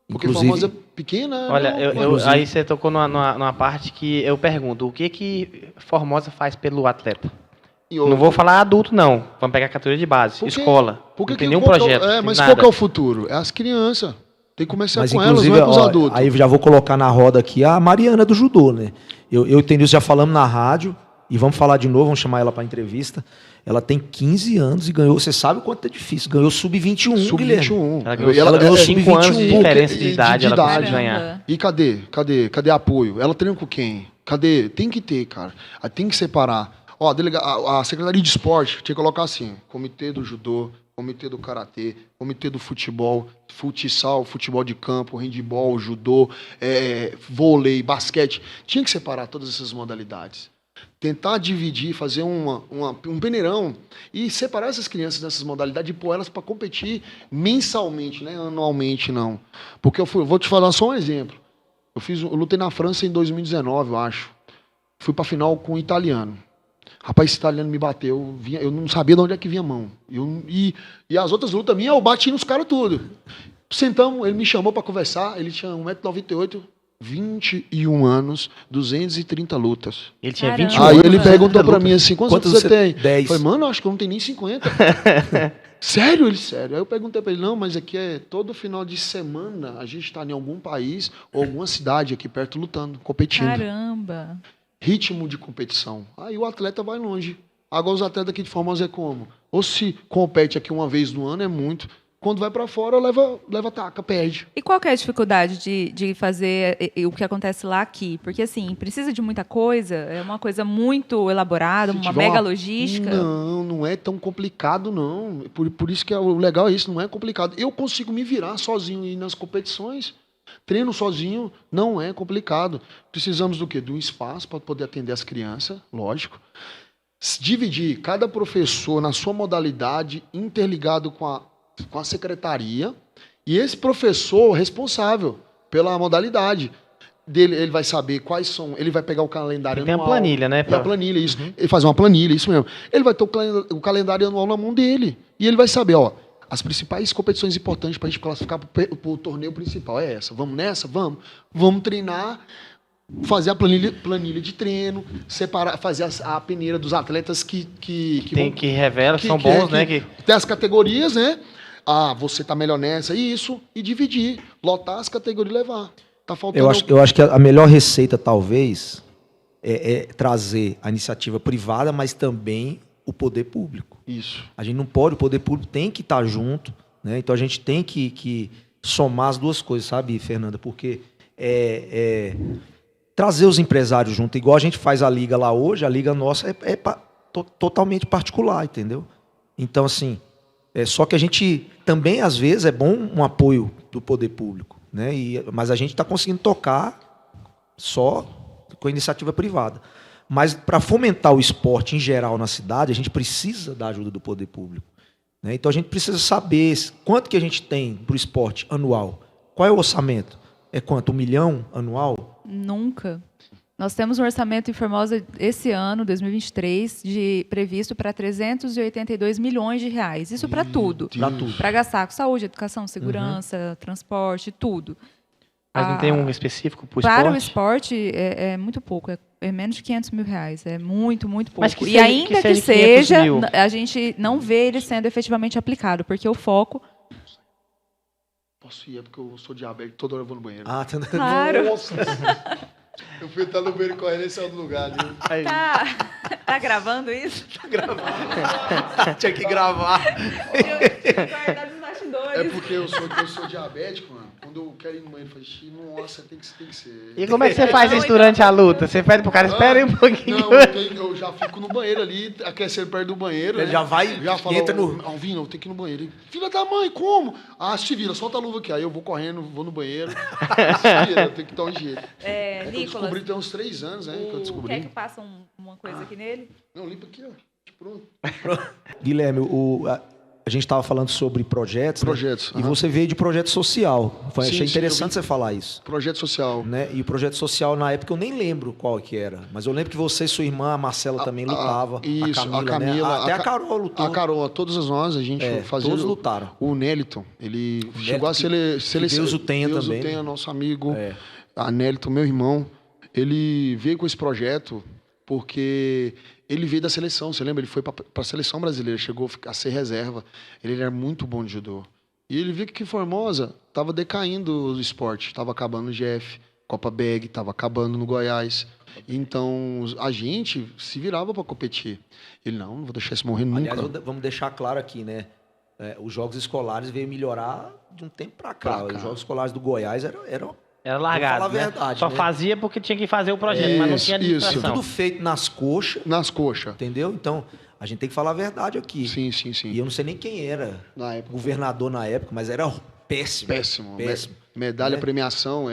Porque Inclusive, Formosa é pequena. Olha, não, aí você tocou numa parte que eu pergunto, o que Formosa faz pelo atleta? Não vou falar adulto, não. Vamos pegar a categoria de base, escola. Não tem nenhum projeto. Mas nada. qual que é o futuro? É as crianças. Tem que começar Mas, com elas, inclusive, não é com os adultos. aí já vou colocar na roda aqui a Mariana do judô, né? Eu tenho isso, já falamos na rádio, e vamos falar de novo, vamos chamar ela para entrevista. Ela tem 15 anos e ganhou, você sabe o quanto é difícil, ganhou sub-21, Guilherme. Sub-21. Ela ganhou 5 anos de sub-21. diferença de idade, ela idade. pode ganhar. E cadê apoio? Ela treina com quem? Cadê? Tem que ter, cara. Tem que separar. Ó, a Secretaria de Esporte tinha que colocar assim, comitê do judô, comitê do karatê, comitê do futebol, futsal, futebol de campo, handebol, judô, vôlei, basquete. Tinha que separar todas essas modalidades. Tentar dividir, fazer um peneirão e separar essas crianças dessas modalidades e pôr elas para competir mensalmente, né? Anualmente, não. Porque vou te falar só um exemplo. Eu lutei na França em 2019, eu acho. Fui para a final com um italiano. Rapaz, esse italiano me bateu, eu não sabia de onde é que vinha a mão. E as outras lutas minhas, eu bati nos caras tudo. Sentamos, ele me chamou para conversar, ele tinha 1,98 m, 21 anos, 230 lutas. Ele tinha Caramba. 21 Aí anos. ele perguntou para mim assim, quantos você tem? 10. Eu falei, mano, acho que eu não tenho nem 50. Sério? Ele, sério. Aí eu perguntei para ele, não, mas aqui todo final de semana a gente está em algum país ou alguma cidade aqui perto lutando, competindo. Caramba. Ritmo de competição. Aí o atleta vai longe. Agora os atletas aqui de Formosa é como? Ou se compete aqui uma vez no ano é muito. Quando vai para fora, leva taca, perde. E qual que é a dificuldade de fazer o que acontece lá aqui? Porque, assim, precisa de muita coisa, é uma coisa muito elaborada, Se uma tiver mega logística. Não é tão complicado, não. Por isso que o legal é isso, não é complicado. Eu consigo me virar sozinho e ir nas competições. Treino sozinho não é complicado. Precisamos do quê? De um espaço para poder atender as crianças, lógico. Dividir cada professor na sua modalidade, interligado com a secretaria, e esse professor responsável pela modalidade dele, ele vai saber quais são, ele vai pegar o calendário Tem anual. a planilha, né? A planilha, isso. Ele faz uma planilha, isso mesmo. Ele vai ter o calendário anual na mão dele. E ele vai saber, ó, as principais competições importantes para a gente classificar para o torneio principal é essa. Vamos nessa? Vamos treinar, fazer a planilha de treino, separar, fazer a peneira dos atletas que revela, são bons, né? Tem as categorias, né? Ah, você tá melhor nessa, e dividir, lotar as categorias e levar. Tá faltando. Eu acho que a melhor receita, talvez, é trazer a iniciativa privada, mas também o poder público. Isso. A gente não pode, o poder público tem que estar junto, né? Então a gente tem que somar as duas coisas, sabe, Fernanda? Porque trazer os empresários junto, igual a gente faz a liga lá hoje, a liga nossa é totalmente particular, entendeu? Então, assim, só que a gente também, às vezes, é bom um apoio do poder público, né? Mas a gente está conseguindo tocar só com a iniciativa privada. Mas para fomentar o esporte em geral na cidade, a gente precisa da ajuda do poder público, né? Então a gente precisa saber quanto que a gente tem para o esporte anual, qual é o orçamento. é quanto? 1 milhão anual? Nunca. Nós temos um orçamento em Formosa esse ano, 2023, previsto para 382 milhões de reais. Isso para tudo. Para tudo. Para gastar com saúde, educação, segurança, transporte, tudo. Mas não tem um específico para o Para o esporte? esporte, é muito pouco. É menos de 500 mil reais. É muito, muito pouco. Mas que E seja- ainda que que seja 500 seja, mil. a gente não vê ele sendo efetivamente aplicado, porque o foco... Posso ir, é porque eu sou diabético, toda hora eu vou no banheiro. Ah, tá. Claro. Nossa! Eu fui estar no banheiro correndo e saiu do lugar. Né? Aí, Tá gravando isso? Tinha que gravar. Guardar os bastidores. É porque eu sou diabético, mano. Quando eu quero ir no banheiro, eu falo, "Xi, nossa, tem que ser. E como é que você faz isso durante a luta? Você pede pro cara, espera aí um pouquinho. Não, eu já fico no banheiro ali, aquecendo perto do banheiro. Ele né? já vai, já fala, entra no... Alvino, eu tenho que ir no banheiro. Ele, filha da mãe, como? Ah, se vira, solta a luva aqui. Aí eu vou correndo, vou no banheiro. Se vira, eu tenho que dar um jeito. É, Eu Nicolas, descobri tem uns 3 anos, né? Que eu descobri. quer que passa uma coisa aqui nele? Não, limpa aqui, ó. Pronto. Guilherme, a gente estava falando sobre projetos, né? Projetos, E aham. você veio de projeto social. Sim, Achei sim, interessante eu você falar isso. Projeto social. Né? E o projeto social, na época, eu nem lembro qual que era. Mas eu lembro que você e sua irmã, a Marcela, também lutava. Isso, a Camila, né? Até a Carol lutou. A Carol, todas nós, a gente fazia. todos lutaram. O Neliton, ele Neliton, chegou a seleção. Deus o tenha Deus também, o tenha, né? nosso amigo. É. A Neliton, meu irmão, ele veio com esse projeto porque ele veio da seleção, você lembra? Ele foi para a seleção brasileira, chegou a ser reserva. Ele era muito bom de judô. E ele viu que Formosa estava decaindo o esporte, estava acabando o GF, Copa Bag, estava acabando no Goiás. Então a gente se virava para competir. Ele, não vou deixar isso morrer nunca. Aliás, vamos deixar claro aqui, né? Os jogos escolares veio melhorar de um tempo para cá. Pra cá. Os jogos escolares do Goiás eram Era largado, Vou falar a né? verdade, Só né? fazia porque tinha que fazer o projeto, mas não tinha Isso, administração. tudo feito nas coxas, Nas coxas. entendeu? Então, a gente tem que falar a verdade aqui. Sim, sim, sim. E eu não sei nem quem era Na época. governador na época, mas era péssimo. Péssimo. Péssimo. Medalha, Né? premiação,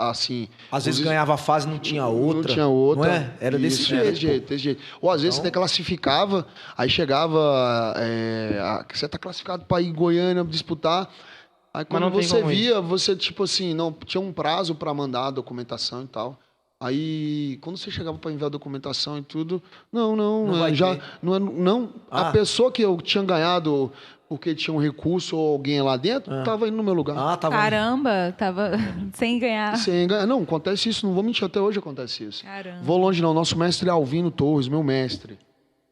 assim... Às vezes os- ganhava a fase, não tinha outra. Não tinha outra. Não é? Era desse Isso, jeito. desse jeito. Ou às vezes Então- você classificava, aí chegava... você tá classificado para ir em Goiânia disputar. Aí quando não tem você como ir. via, você, tipo assim, não tinha um prazo para mandar a documentação e tal. Aí, quando você chegava para enviar a documentação e tudo, Não vai já ter. não. Ah. A pessoa que eu tinha ganhado porque tinha um recurso ou alguém lá dentro, tava indo no meu lugar. Ah, tava. Caramba, tava sem ganhar. Sem ganhar. Não, acontece isso, não vou mentir, até hoje acontece isso. Caramba. Vou longe não, nosso mestre é Alvino Torres, meu mestre.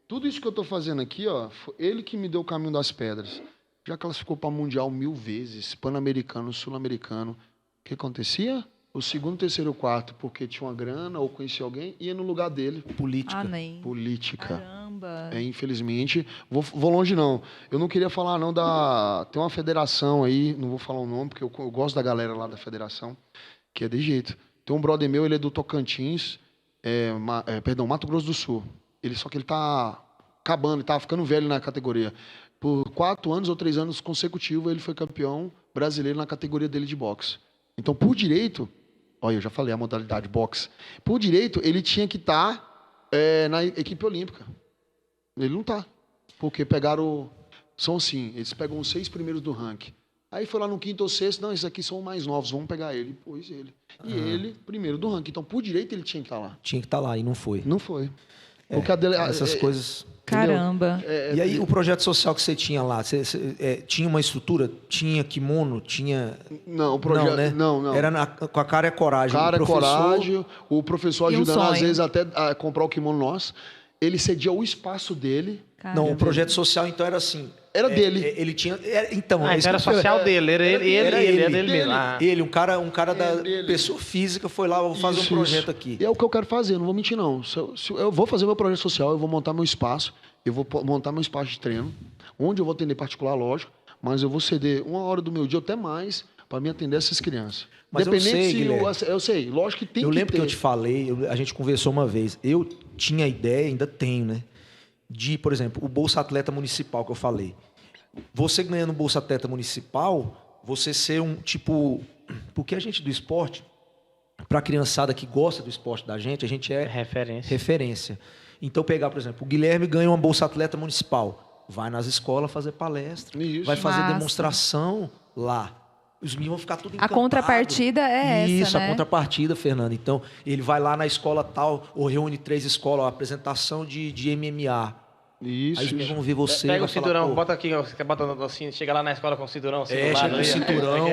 Tudo isso que eu tô fazendo aqui, ó, foi ele que me deu o caminho das pedras. Já classificou para Mundial 1000 vezes, Pan-Americano, Sul-Americano. O que acontecia? O segundo, terceiro e o quarto, porque tinha uma grana ou conhecia alguém, ia no lugar dele. Política. Amém. Política. Caramba. Infelizmente. Vou longe, não. Eu não queria falar, não, tem uma federação aí, não vou falar o nome, porque eu gosto da galera lá da federação, que é de jeito. Tem um brother meu, ele é do Tocantins, Mato Grosso do Sul. Só que ele tá acabando, ele tá ficando velho na categoria. Por 4 anos ou 3 anos consecutivos, ele foi campeão brasileiro na categoria dele de boxe. Então, por direito, olha, eu já falei a modalidade boxe. Por direito, ele tinha que estar na equipe olímpica. Ele não tá. Porque são assim, eles pegam os 6 primeiros do ranking. Aí foi lá no 5º ou 6º, não, esses aqui são mais novos, vamos pegar ele. Pôs ele. E ele, primeiro do ranking. Então, por direito, ele tinha que estar lá. Tinha que estar lá e não foi. Não foi. Porque Essas coisas. Caramba. E aí, o projeto social que você tinha lá, tinha uma estrutura? Tinha kimono? Tinha. Não, o projeto. né? Não. Era com a cara e a coragem. Cara, o professor, coragem, o professor E um ajudando, às sonho. vezes, até a comprar o kimono nosso. Ele cedia o espaço dele. Caramba. Não, o projeto social, então, era assim. Era dele. Ele tinha. Então, Ah, isso então era que eu- social dele, era ele dele. mesmo. Ah. Ele, um cara da dele. pessoa física, foi lá, vou fazer Isso, um projeto isso. aqui. E é o que eu quero fazer, não vou mentir, não. Se eu vou fazer meu projeto social, eu vou montar meu espaço, eu vou montar meu espaço de treino, onde eu vou atender particular, lógico, mas eu vou ceder 1 hora do meu dia, ou até mais, para me atender essas crianças. Mas eu sei, se Guilherme. eu sei, lógico que tem Eu que lembro ter. que eu te falei, a gente conversou uma vez. Eu tinha ideia, ainda tenho, né? De, por exemplo, o Bolsa Atleta Municipal que eu falei. Você ganhando o Bolsa Atleta Municipal, você ser um tipo. Porque a gente do esporte, para a criançada que gosta do esporte da gente, a gente é Referência. referência. Então, pegar, por exemplo, o Guilherme ganha uma Bolsa Atleta Municipal. Vai nas escolas fazer palestra, Isso. vai fazer Massa. demonstração lá. os meninos vão ficar tudo A encantado. contrapartida é essa, Isso, né? a contrapartida, Fernando. Então, ele vai lá na escola tal, ou reúne 3 escolas, ó, apresentação de MMA. Isso. Aí os meninos vão ver você. Pega vai o cinturão, falar, bota aqui, ó, você quer botar assim, chega lá na escola com o cinturão assim do lado. chega com o aí, ó. cinturão.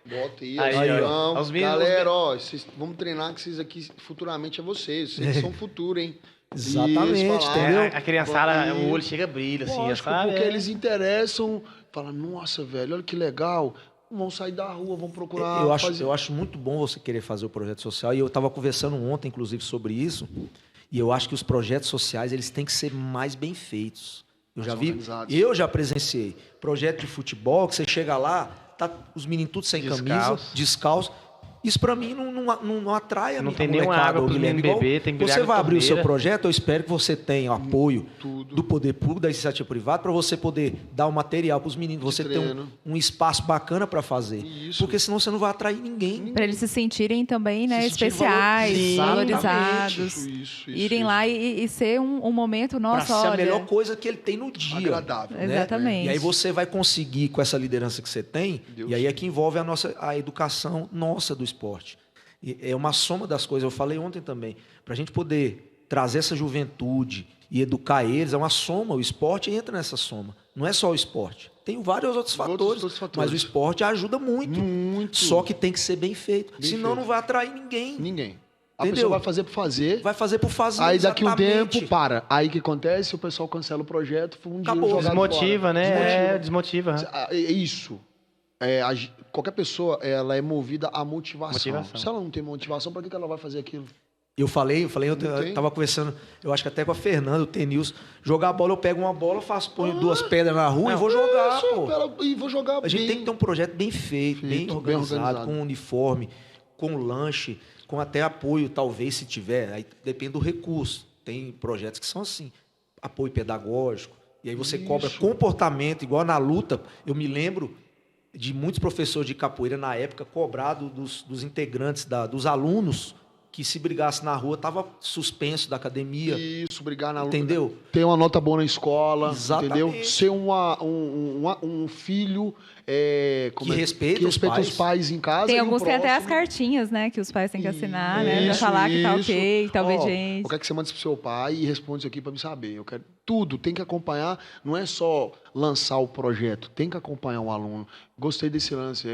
Bota aí, Aí, ó. ó. Os meninos- Galera, ó, vamos treinar que vocês aqui futuramente é vocês. Vocês são futuro, hein? Exatamente, Isso, falar, entendeu? A criançada, Aí, o olho chega brilha, assim, lógico, sabe? porque eles interessam, falam, nossa, velho, olha que legal. Vão sair da rua, vão procurar Eu acho muito bom você querer fazer o projeto social. E eu estava conversando ontem, inclusive, sobre isso. E eu acho que os projetos sociais eles têm que ser mais bem feitos. Eu já presenciei projeto de futebol que você chega lá, tá os meninos tudo sem camisa, descalço. Isso para mim não atrai Não a tem nenhuma molecada, água o pros Guilherme. meninos Igual beber, tem que beber você água vai abrir o seu torneira. projeto, eu espero que você tenha o apoio do poder público, da iniciativa privada, para você poder dar o material para os meninos, você ter um espaço bacana para fazer. Isso. Porque senão você não vai atrair ninguém. Para eles se sentirem também, né, Se sentirem especiais, valorizados. Isso, irem lá e ser um momento, Para nossa, ser a olha... melhor coisa que ele tem no dia. Agradável. né? Exatamente. E aí você vai conseguir, com essa liderança que você tem, Deus. e aí é que envolve a educação nossa do esporte. E é uma soma das coisas, eu falei ontem também, para a gente poder trazer essa juventude e educar eles, é uma soma, o esporte entra nessa soma. Não é só o esporte, tem vários outros fatores, mas o esporte ajuda muito. Só que tem que ser bem feito, senão não vai atrair ninguém. Ninguém. A Entendeu? pessoa vai fazer por fazer. Vai fazer por fazer. Aí daqui um exatamente. tempo, para. Aí o que acontece? O pessoal cancela o projeto, foi um dia Acabou. jogado Desmotiva, fora. né? Desmotiva. É isso. Qualquer pessoa, ela é movida à motivação. Se ela não tem motivação, para que ela vai fazer aquilo? Eu falei, eu tava conversando, eu acho que até com a Fernanda, o Tenils, jogar bola, eu pego uma bola, ponho 2 pedras na rua e vou jogar, pô. E vou jogar A gente tem que ter um projeto bem feito, bem organizado, com uniforme, com lanche, com até apoio, talvez, se tiver. Aí depende do recurso. Tem projetos que são assim, apoio pedagógico. E aí você cobra comportamento, igual na luta. Eu me lembro de muitos professores de capoeira, na época, cobrado dos integrantes, dos alunos, que se brigasse na rua, estava suspenso da academia. Isso, brigar na luta. Entendeu? Ter uma nota boa na escola. Exatamente. Entendeu? Ser um filho que respeita os pais em casa. Tem e alguns o que têm até as próximo. cartinhas, né? Que os pais têm que assinar, né? Pra falar que tá ok, que tá obediente. Eu quero que você mande isso pro seu pai e responda isso aqui para me saber. Eu quero tudo, tem que acompanhar. Não é só lançar o projeto, tem que acompanhar o aluno. Gostei desse lance.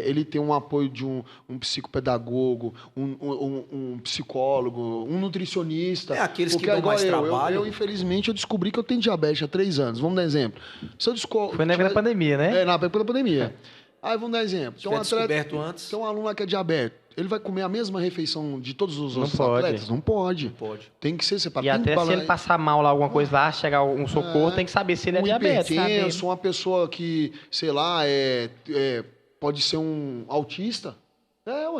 Ele tem um apoio de um psicopedagogo, um psicólogo, um nutricionista. Aqueles que dão mais trabalho. Eu, infelizmente, eu descobri que eu tenho diabetes há 3 anos. Vamos dar exemplo. Se eu Foi na época da pandemia, né? Na época da pandemia. Aí vamos dar exemplo. Se tiver descoberto antes. Tem um aluno lá que é diabético. Ele vai comer a mesma refeição de todos os outros pode. atletas? Não pode. Tem que ser separado. E até se ele passar mal lá, alguma coisa lá, chegar um socorro, tem que saber se ele é diabético. Hipertenso, uma pessoa que, sei lá, pode ser um autista.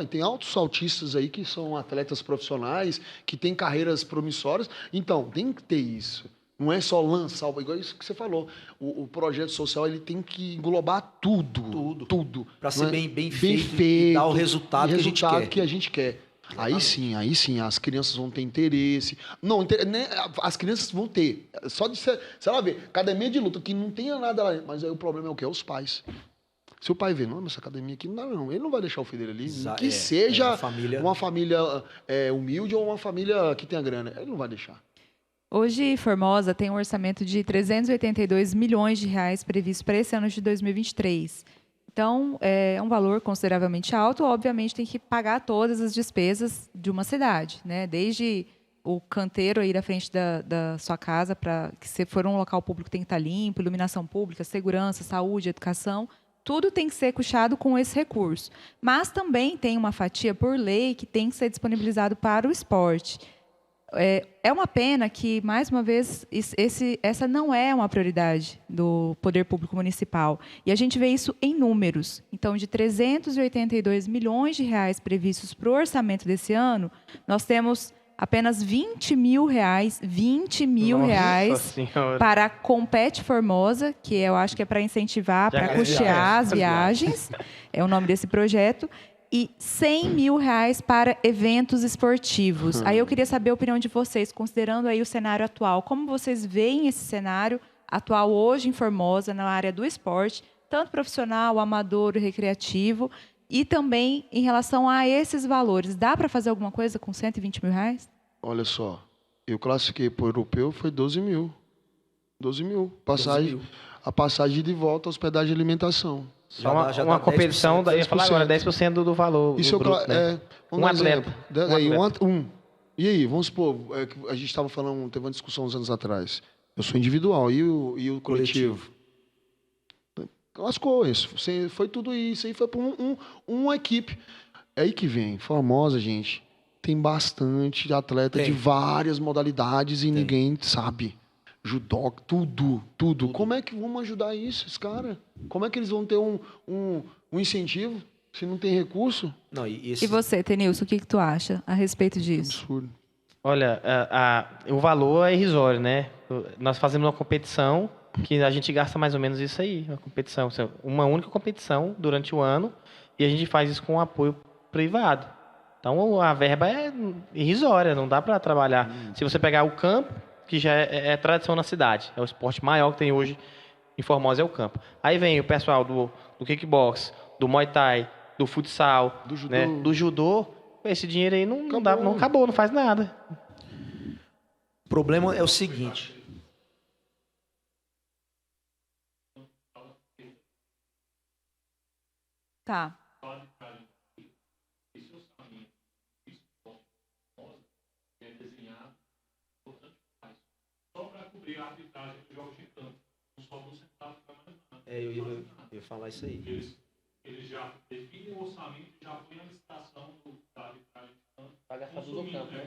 Tem altos autistas aí que são atletas profissionais, que têm carreiras promissórias. Então, tem que ter isso. Não é só lançar, igual isso que você falou. O projeto social ele tem que englobar tudo. Para ser bem feito e dar o resultado que a gente quer. Aí sim, as crianças vão ter interesse. Não, as crianças vão ter. Só de sei lá, ver, academia de luta, que não tenha nada lá. Mas aí o problema é o quê? É os pais. Se o pai vê, não, essa academia aqui não dá, não. Ele não vai deixar o filho dele ali. Que seja uma família humilde ou uma família que tenha grana. Ele não vai deixar. Hoje, Formosa tem um orçamento de 382 milhões de reais previsto para esse ano de 2023. Então, é um valor consideravelmente alto. Obviamente, tem que pagar todas as despesas de uma cidade, né? Desde o canteiro aí da frente da sua casa, para que se for um local público tem que estar limpo, iluminação pública, segurança, saúde, educação. Tudo tem que ser custeado com esse recurso. Mas também tem uma fatia por lei que tem que ser disponibilizado para o esporte. É uma pena que, mais uma vez, essa não é uma prioridade do poder público municipal. E a gente vê isso em números. Então, de 382 milhões de reais previstos para o orçamento desse ano, nós temos apenas 20 mil reais para a Compete Formosa, que eu acho que é para incentivar, para custear as viagens. É o nome desse projeto. E 100 mil reais para eventos esportivos. Aí eu queria saber a opinião de vocês, considerando aí o cenário atual. Como vocês veem esse cenário atual hoje em Formosa, na área do esporte, tanto profissional, amador, recreativo, e também em relação a esses valores. Dá para fazer alguma coisa com 120 mil reais? Olha só, eu classifiquei para o europeu, foi 12 mil. 12 mil. Passagem, 12 mil. A passagem de volta, hospedagem e alimentação. Só uma competição, 10%, eu ia falar agora, 10% do valor Isso do bruto, né? vamos Um dar atleta. exemplo. E aí, vamos supor, que a gente estava falando, teve uma discussão uns anos atrás. Eu sou individual e o coletivo. Lascou isso. Foi tudo isso. Aí foi para uma equipe. É aí que vem. Formosa, gente. Tem bastante atleta de várias modalidades e ninguém sabe. Judô, tudo. Como é que vamos ajudar isso, esses caras? Como é que eles vão ter um incentivo se não tem recurso? Não, E você, Tenilson, o que tu acha a respeito disso? Absurdo. Olha, o valor é irrisório, né? Nós fazemos uma competição que a gente gasta mais ou menos isso aí, uma competição, uma única competição durante o ano, e a gente faz isso com apoio privado. Então a verba é irrisória, não dá para trabalhar. Se você pegar o campo, que já é tradição na cidade, é o esporte maior que tem hoje em Formosa, é o campo. Aí vem o pessoal do kickbox, do muay thai, do futsal, Do judô. né? Do judô. Esse dinheiro aí não acabou, não faz nada. O problema é o seguinte. Tá. Eu ia falar isso aí. Eles já definem o orçamento, já põem a licitação da arbitragem de campo. Vai gastar tudo no campo, né?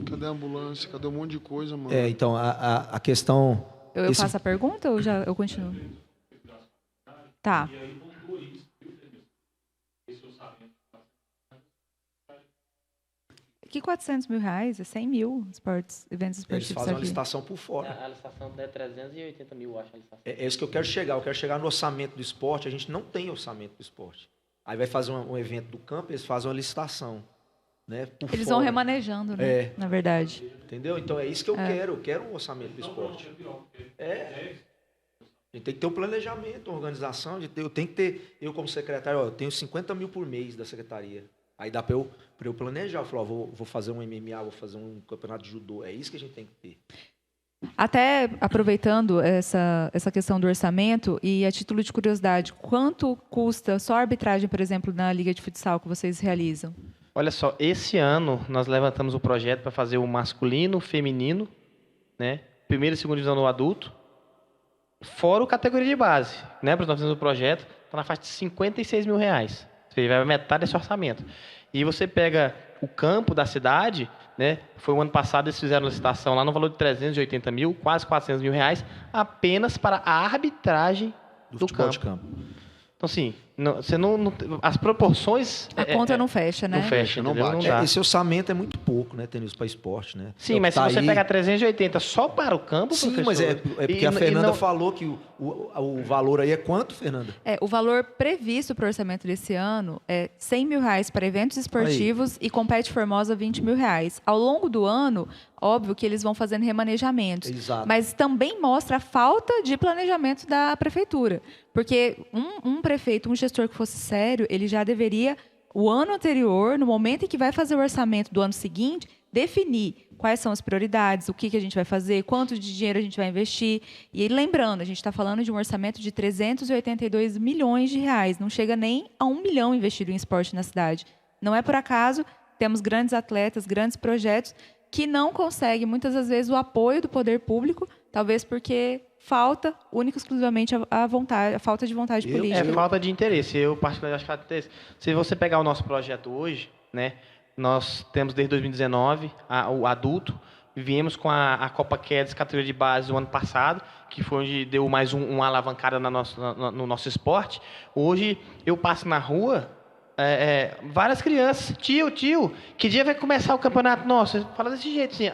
Cadê a ambulância? Cadê um monte de coisa, mano? Então, a questão... Eu faço a pergunta ou eu continuo? Tá. Que 400 mil reais? É 100 mil eventos Eles esportivos fazem uma aqui. licitação por fora. A licitação é 380 mil, acho. A licitação. É isso que eu quero chegar. Eu quero chegar no orçamento do esporte. A gente não tem orçamento do esporte. Aí vai fazer um evento do campo, eles fazem uma licitação. Né, por Eles fora. vão remanejando, né? Na verdade. Entendeu? Então é isso que eu quero. Eu quero um orçamento do esporte. A gente tem que ter um planejamento, uma organização. Eu tenho que ter, eu como secretário, eu tenho 50 mil por mês da secretaria. Aí dá para eu planejar. Eu falo, vou fazer um MMA, vou fazer um campeonato de judô. É isso que a gente tem que ter. Até aproveitando essa questão do orçamento e a título de curiosidade, quanto custa só a arbitragem, por exemplo, na Liga de Futsal que vocês realizam? Olha só, esse ano nós levantamos o projeto para fazer o masculino, o feminino, né? Primeira e segunda divisão no adulto, fora o categoria de base, né? Nós fizemos o projeto, está na faixa de 56 mil reais. Você vai metade desse orçamento. E você pega o campo da cidade, né? Foi o ano passado, eles fizeram licitação lá no valor de 380 mil, quase 400 mil reais, apenas para a arbitragem do futebol campo. de campo. Então, assim, você não as proporções... A conta não fecha, né? Não fecha, Não entendeu? bate. Não dá. Esse orçamento é muito pouco, né? Tênis para esporte, né? Sim, mas se tá você aí... pegar 380 só para o campo, Sim, professor, mas é porque a Fernanda falou que o valor aí é quanto, Fernanda? O valor previsto para o orçamento desse ano é 100 mil reais para eventos esportivos e Compete Formosa 20 mil reais. Ao longo do ano, óbvio que eles vão fazendo remanejamentos. Exato. Mas também mostra a falta de planejamento da prefeitura. Porque um prefeito, um gestor que fosse sério, ele já deveria, o ano anterior, no momento em que vai fazer o orçamento do ano seguinte, definir quais são as prioridades, o que a gente vai fazer, quanto de dinheiro a gente vai investir. E lembrando, a gente está falando de um orçamento de 382 milhões de reais. Não chega nem a 1 milhão investido em esporte na cidade. Não é por acaso, temos grandes atletas, grandes projetos que não conseguem, muitas das vezes, o apoio do poder público, talvez porque falta, única e exclusivamente, a falta de vontade política. É falta de interesse. Eu, particularmente, acho que falta de interesse. Se você pegar o nosso projeto hoje, né, nós temos desde 2019 o adulto, viemos com a Copa Quedas, categoria de base, do ano passado, que foi onde deu mais uma alavancada no nosso esporte. Hoje, eu passo na rua, várias crianças, tio, que dia vai começar o campeonato nosso? Fala desse jeito, assim.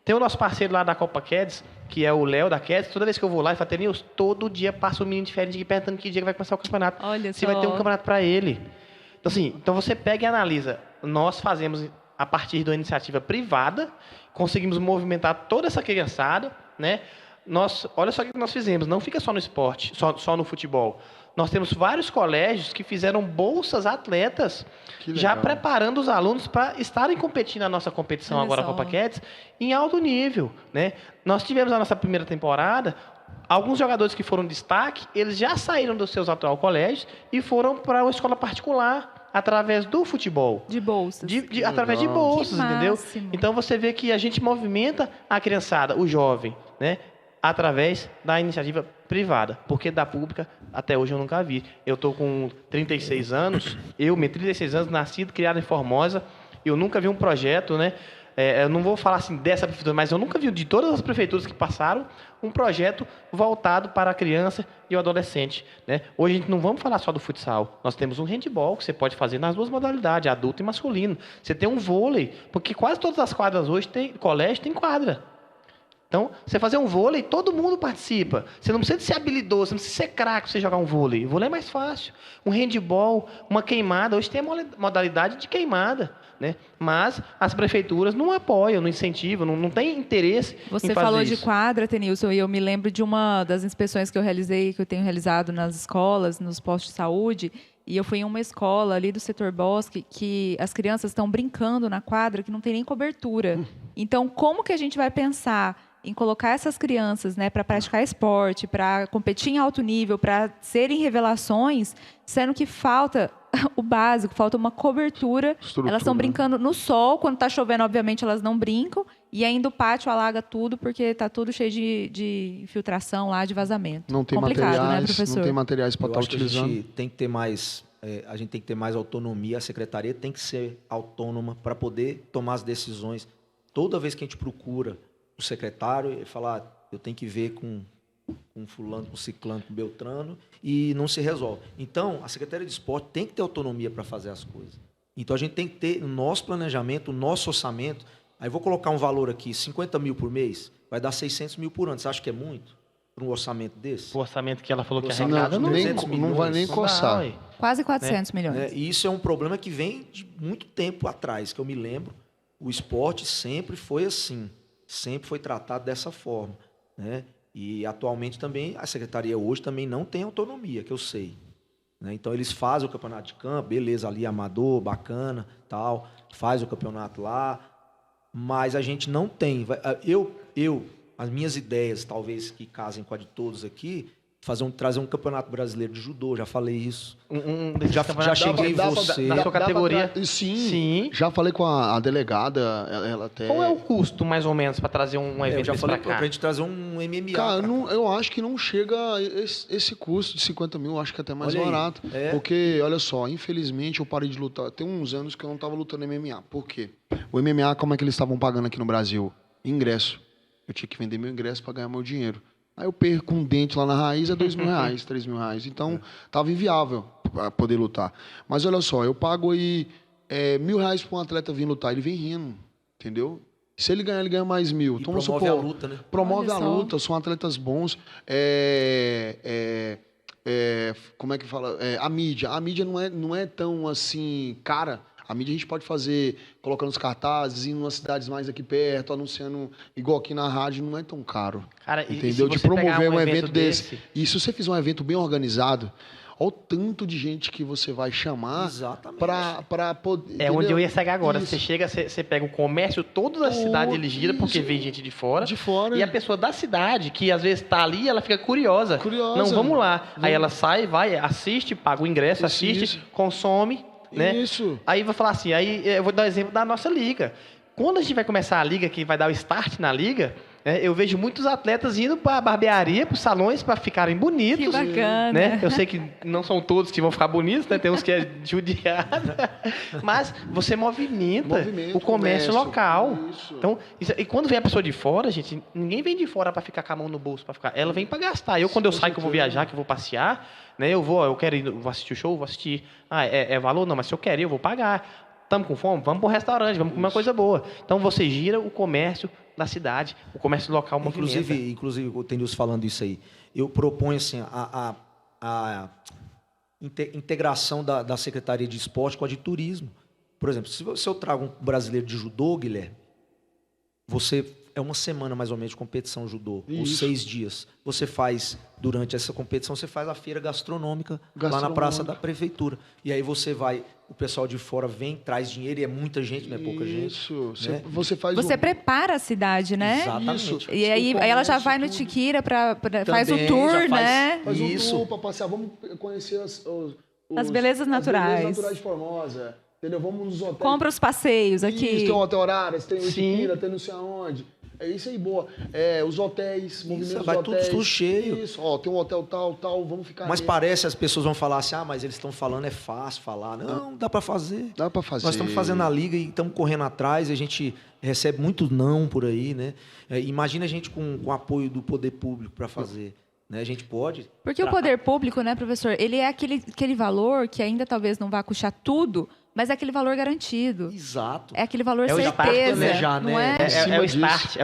Tem o nosso parceiro lá da Copa Quedas, que é o Léo da Quedas. Toda vez que eu vou lá, ele fala, Tenils, todo dia passa um menino diferente aqui perguntando que dia que vai começar o campeonato. Olha se só. vai ter um campeonato para ele. Então, assim, então você pega e analisa. Nós fazemos, a partir de uma iniciativa privada, conseguimos movimentar toda essa criançada, né? olha só o que nós fizemos, não fica só no esporte, só no futebol. Nós temos vários colégios que fizeram bolsas atletas, Que já legal. preparando os alunos para estarem competindo na nossa competição Olha agora, só. a Copa Cats, em alto nível, né? Nós tivemos a nossa primeira temporada, alguns jogadores que foram destaque, eles já saíram dos seus atuais colégios e foram para uma escola particular, através do futebol. De bolsas. Através de legal. bolsas, Que entendeu? máximo. Então você vê que a gente movimenta a criançada, o jovem, né? Através da iniciativa privada, porque da pública até hoje eu nunca vi. Eu estou com 36 anos, 36 anos, nascido, criado em Formosa, eu nunca vi um projeto, né? Eu não vou falar assim dessa prefeitura, mas eu nunca vi de todas as prefeituras que passaram um projeto voltado para a criança e o adolescente, né? Hoje a gente não vamos falar só do futsal. Nós temos um handball que você pode fazer nas duas modalidades, adulto e masculino. Você tem um vôlei, porque quase todas as quadras hoje colégio tem quadra. Então, você fazer um vôlei, todo mundo participa. Você não precisa ser habilidoso, você não precisa ser craque para você jogar um vôlei. O vôlei é mais fácil. Um handball, uma queimada. Hoje tem a modalidade de queimada, né? Mas as prefeituras não apoiam, não incentivam, não tem interesse Você em fazer falou isso. de quadra, Tenilson, e eu me lembro de uma das inspeções que eu tenho realizado nas escolas, nos postos de saúde, e eu fui em uma escola ali do setor Bosque que as crianças estão brincando na quadra que não tem nem cobertura. Então, como que a gente vai pensar em colocar essas crianças, né, para praticar esporte, para competir em alto nível, para serem revelações, sendo que falta o básico, falta uma cobertura. Estrutura. Elas estão brincando no sol, quando está chovendo, obviamente, elas não brincam, e ainda o pátio alaga tudo, porque está tudo cheio de infiltração lá, de vazamento. Não tem Complicado, né, materiais, professor? não tem materiais para Eu estar acho que a utilizando. gente tem que ter mais, a gente tem que ter mais autonomia, a secretaria tem que ser autônoma para poder tomar as decisões. Toda vez que a gente procura o secretário, ele fala, eu tenho que ver com fulano, com ciclano, com beltrano, e não se resolve. Então, a Secretaria de Esporte tem que ter autonomia para fazer as coisas. Então, a gente tem que ter o nosso planejamento, o nosso orçamento. Aí, vou colocar um valor aqui, 50 mil por mês, vai dar 600 mil por ano. Você acha que é muito para um orçamento desse? O orçamento que ela falou que Orçamento arrecada Não, não, nem, 300 não vai nem milhões. não dá, coçar. ué. Quase 400 milhões. Né? E isso é um problema que vem de muito tempo atrás, que eu me lembro. O esporte sempre foi assim, sempre foi tratado dessa forma, né? E atualmente também a secretaria hoje também não tem autonomia, que eu sei, né? Então eles fazem o campeonato de campo, beleza, ali amador, bacana, tal, faz o campeonato lá, mas a gente não tem. As minhas ideias, talvez que casem com a de todos aqui, trazer um campeonato brasileiro de judô, já falei isso. Desses Já campeonatos cheguei em da- você. Da sua categoria. Sim, Sim. já falei com a delegada, ela até... Qual é o custo, mais ou menos, para trazer um Eu evento já desse falei pra pra cá? gente trazer um MMA. Cara, pra cá. eu acho que não chega esse custo de 50 mil, eu acho que é até mais Olha aí, barato. é. Porque, olha só, infelizmente eu parei de lutar. Tem uns anos que eu não estava lutando MMA. Por quê? O MMA, como é que eles estavam pagando aqui no Brasil? Ingresso. Eu tinha que vender meu ingresso para ganhar meu dinheiro. Aí eu perco um dente lá na raiz, é R$2.000, R$3.000. Então, tava inviável para poder lutar. Mas olha só, eu pago aí R$1.000 para um atleta vir lutar. Ele vem rindo, entendeu? Se ele ganhar, ele ganha mais 1.000. E Então, vamos promove supor, a luta, né? promove Olha a só. luta, são atletas bons. Como é que fala? A mídia não é tão assim cara. A mídia a gente pode fazer colocando os cartazes, indo nas cidades mais aqui perto, anunciando igual aqui na rádio, não é tão caro. Cara, e Entendeu? se De você pegar promover um evento desse. desse, E se você fizer um evento bem organizado, olha o tanto de gente que você vai chamar Exatamente. para poder. é onde eu ia chegar agora. Isso. Você chega, você pega o comércio, toda a cidade ele gira, porque Isso. vem gente de fora. De fora. E a pessoa da cidade, que às vezes está ali, ela fica curiosa. Curiosa. Não, vamos lá. Aí Vamos. ela sai, vai, assiste, paga o ingresso, assiste, Isso. consome, né? Isso. Aí eu vou falar assim, aí eu vou dar um exemplo da nossa liga. Quando a gente vai começar a liga, que vai dar o start na liga, né, eu vejo muitos atletas indo para a barbearia, para os salões, para ficarem bonitos. Que bacana. Né? Eu sei que não são todos que vão ficar bonitos, né? Tem uns que é judiado. Mas você movimenta Movimento, o comércio local. Isso. Então, e quando vem a pessoa de fora, gente, ninguém vem de fora para ficar com a mão no bolso, para ficar. Ela vem para gastar. Eu, quando eu saio, que eu vou viajar, que eu vou passear, né? Eu quero ir, vou assistir o show, vou assistir. Ah, é valor? Não, mas se eu quero ir, eu vou pagar. Estamos com fome? Vamos para um restaurante, vamos comer uma coisa boa. Então, você gira o comércio da cidade, o comércio local movimenta. Inclusive, o Tenilson falando isso aí, eu proponho assim, a integração da Secretaria de Esporte com a de Turismo. Por exemplo, se eu trago um brasileiro de judô, Guilherme, você é uma semana mais ou menos de competição judô, ou Isso. 6 dias. Você faz, durante essa competição, você faz a feira gastronômica lá na praça da prefeitura. E aí você vai, o pessoal de fora vem, traz dinheiro, e é muita gente, não é pouca gente. Isso. né? Você faz Você prepara a cidade, né? Exatamente. Isso. E aí O ela já comércio, vai no tudo. Tiquira, faz o Também, tour, já faz- né? Faz um Isso. tour pra passear, vamos conhecer As belezas naturais. As belezas naturais de Formosa, entendeu? Vamos nos hotéis. Compra os passeios aqui. Isso, tem o Hotel Araras, tem o Sim. Itipira, tem não sei aonde. É isso aí, boa. Os hotéis, movimentos vai dos hotéis. tudo cheio. Isso, tem um hotel tal, vamos ficar Mas nele. parece, as pessoas vão falar assim, mas eles estão falando, é fácil falar. Não, dá para fazer. Dá pra fazer. Nós estamos fazendo a liga e estamos correndo atrás, e a gente recebe muito não por aí, né? Imagina a gente com o apoio do poder público para fazer. Né? A gente pode... Porque o poder público, né, professor, ele é aquele valor que ainda talvez não vá custar tudo, mas é aquele valor garantido. Exato. É aquele valor É o start, certeza, né, já, não né? é? Em cima É o disso.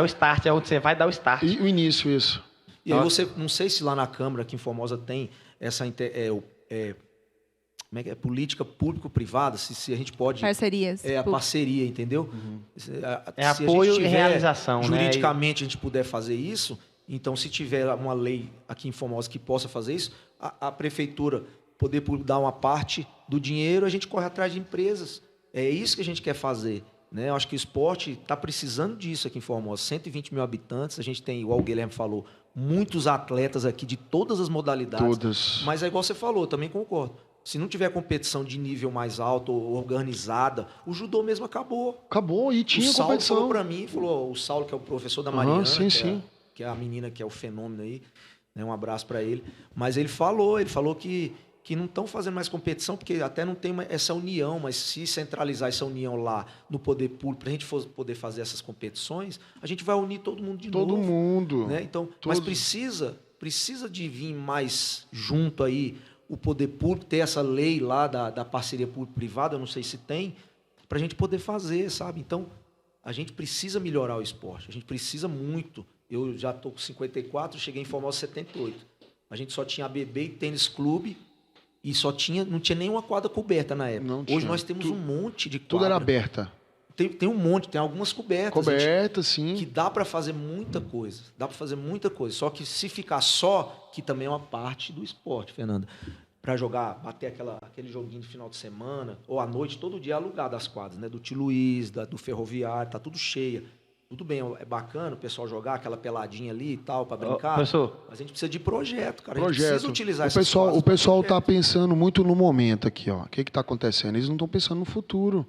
start, é onde você vai dar o start. E o início, isso. E aí você, não sei se lá na Câmara, aqui em Formosa, tem essa como é que é? Política público-privada, se a gente pode... Parcerias. É a parceria, entendeu? É Se a apoio gente e tiver, realização, né? juridicamente a gente puder fazer isso, então se tiver uma lei aqui em Formosa que possa fazer isso, a prefeitura poder dar uma parte do dinheiro, a gente corre atrás de empresas. É isso que a gente quer fazer. Né? Eu acho que o esporte está precisando disso aqui em Formosa. 120 mil habitantes, a gente tem, igual o Guilherme falou, muitos atletas aqui de todas as modalidades. Todas. Mas é igual você falou, também concordo. Se não tiver competição de nível mais alto ou organizada, o judô mesmo acabou. Acabou, e O tinha Saulo competição. falou para mim, o Saulo, que é o professor da Aham, Mariana, sim, que, sim. que é a menina que é o fenômeno aí, né? Um abraço para ele. Mas ele falou que não estão fazendo mais competição, porque até não tem essa união, mas se centralizar essa união lá no poder público, para a gente poder fazer essas competições, a gente vai unir todo mundo de novo. Todo mundo. Né? Então, mas precisa de vir mais junto aí o poder público, ter essa lei lá da parceria público-privada, eu não sei se tem, para a gente poder fazer, sabe? Então, a gente precisa melhorar o esporte, a gente precisa muito. Eu já estou com 54, cheguei em Formosa 78. A gente só tinha ABB e tênis clube, e não tinha nenhuma quadra coberta na época. Não Hoje tinha. nós temos um monte de quadra. Tudo era aberta. Tem um monte, tem algumas cobertas. Coberta, sim. Que dá para fazer muita coisa. Dá para fazer muita coisa. Só que se ficar só, que também é uma parte do esporte, Fernanda. Para jogar, bater aquele joguinho de final de semana, ou à noite, todo dia é alugado as quadras, né? Do Tio Luiz, do Ferroviário, tá tudo cheia. Tudo bem, é bacana o pessoal jogar aquela peladinha ali e tal, para brincar. Professor, Mas a gente precisa de projeto, cara. A gente Projeto. precisa utilizar O pessoal está pensando muito no momento aqui, ó. O que está acontecendo? Eles não estão pensando no futuro.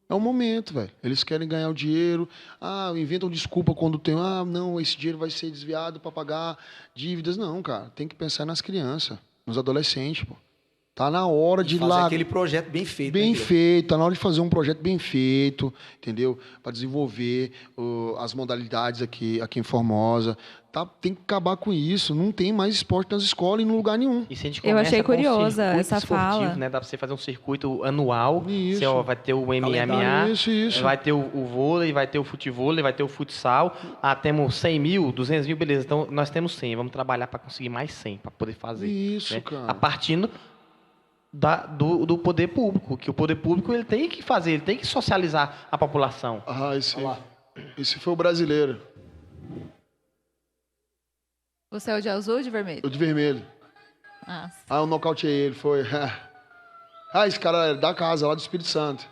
É o momento, velho. Eles querem ganhar o dinheiro. Inventam desculpa quando tem. Não, esse dinheiro vai ser desviado para pagar dívidas. Não, cara. Tem que pensar nas crianças, nos adolescentes, pô. Tá na hora de fazer aquele projeto bem feito. Bem né, feito, tá na hora de fazer um projeto bem feito, entendeu? Para desenvolver as modalidades aqui em Formosa. Tem que acabar com isso. Não tem mais esporte nas escolas e em lugar nenhum. e se a gente Eu achei começa com um curiosa circuito essa esportivo, fala. né? Dá para você fazer um circuito anual. Isso. Você, vai ter o MMA, Calendário, isso. vai ter o vôlei, vai ter o futevôlei, vai ter o futsal. Temos 100 mil, 200 mil, beleza. Então, nós temos 100. Vamos trabalhar para conseguir mais 100, para poder fazer. Isso, né? cara. A partindo do poder público, que o poder público ele tem que fazer, ele tem que socializar a população. Esse foi o brasileiro. Você é o de azul ou de vermelho? O de vermelho. Eu nocauteei ele, foi. Esse cara é da casa, lá do Espírito Santo.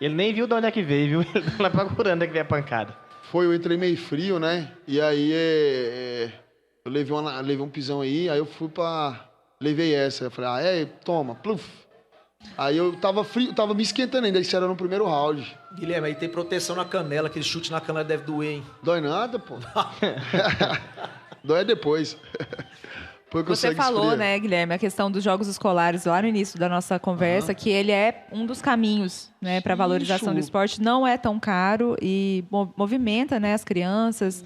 Ele nem viu de onde é que veio, viu? Ele tá lá procurando onde é que veio a pancada. Eu entrei meio frio, né? E aí eu levei um pisão aí eu fui levei essa. Eu falei, toma, pluf. Aí eu tava frio, tava me esquentando ainda, isso era no primeiro round. Guilherme, aí tem proteção na canela, aquele chute na canela deve doer, hein? Dói nada, pô. Dói depois. Você falou, né, Guilherme, a questão dos jogos escolares lá no início da nossa conversa, que ele é um dos caminhos, né, para a valorização do esporte. Não é tão caro e movimenta, né, as crianças,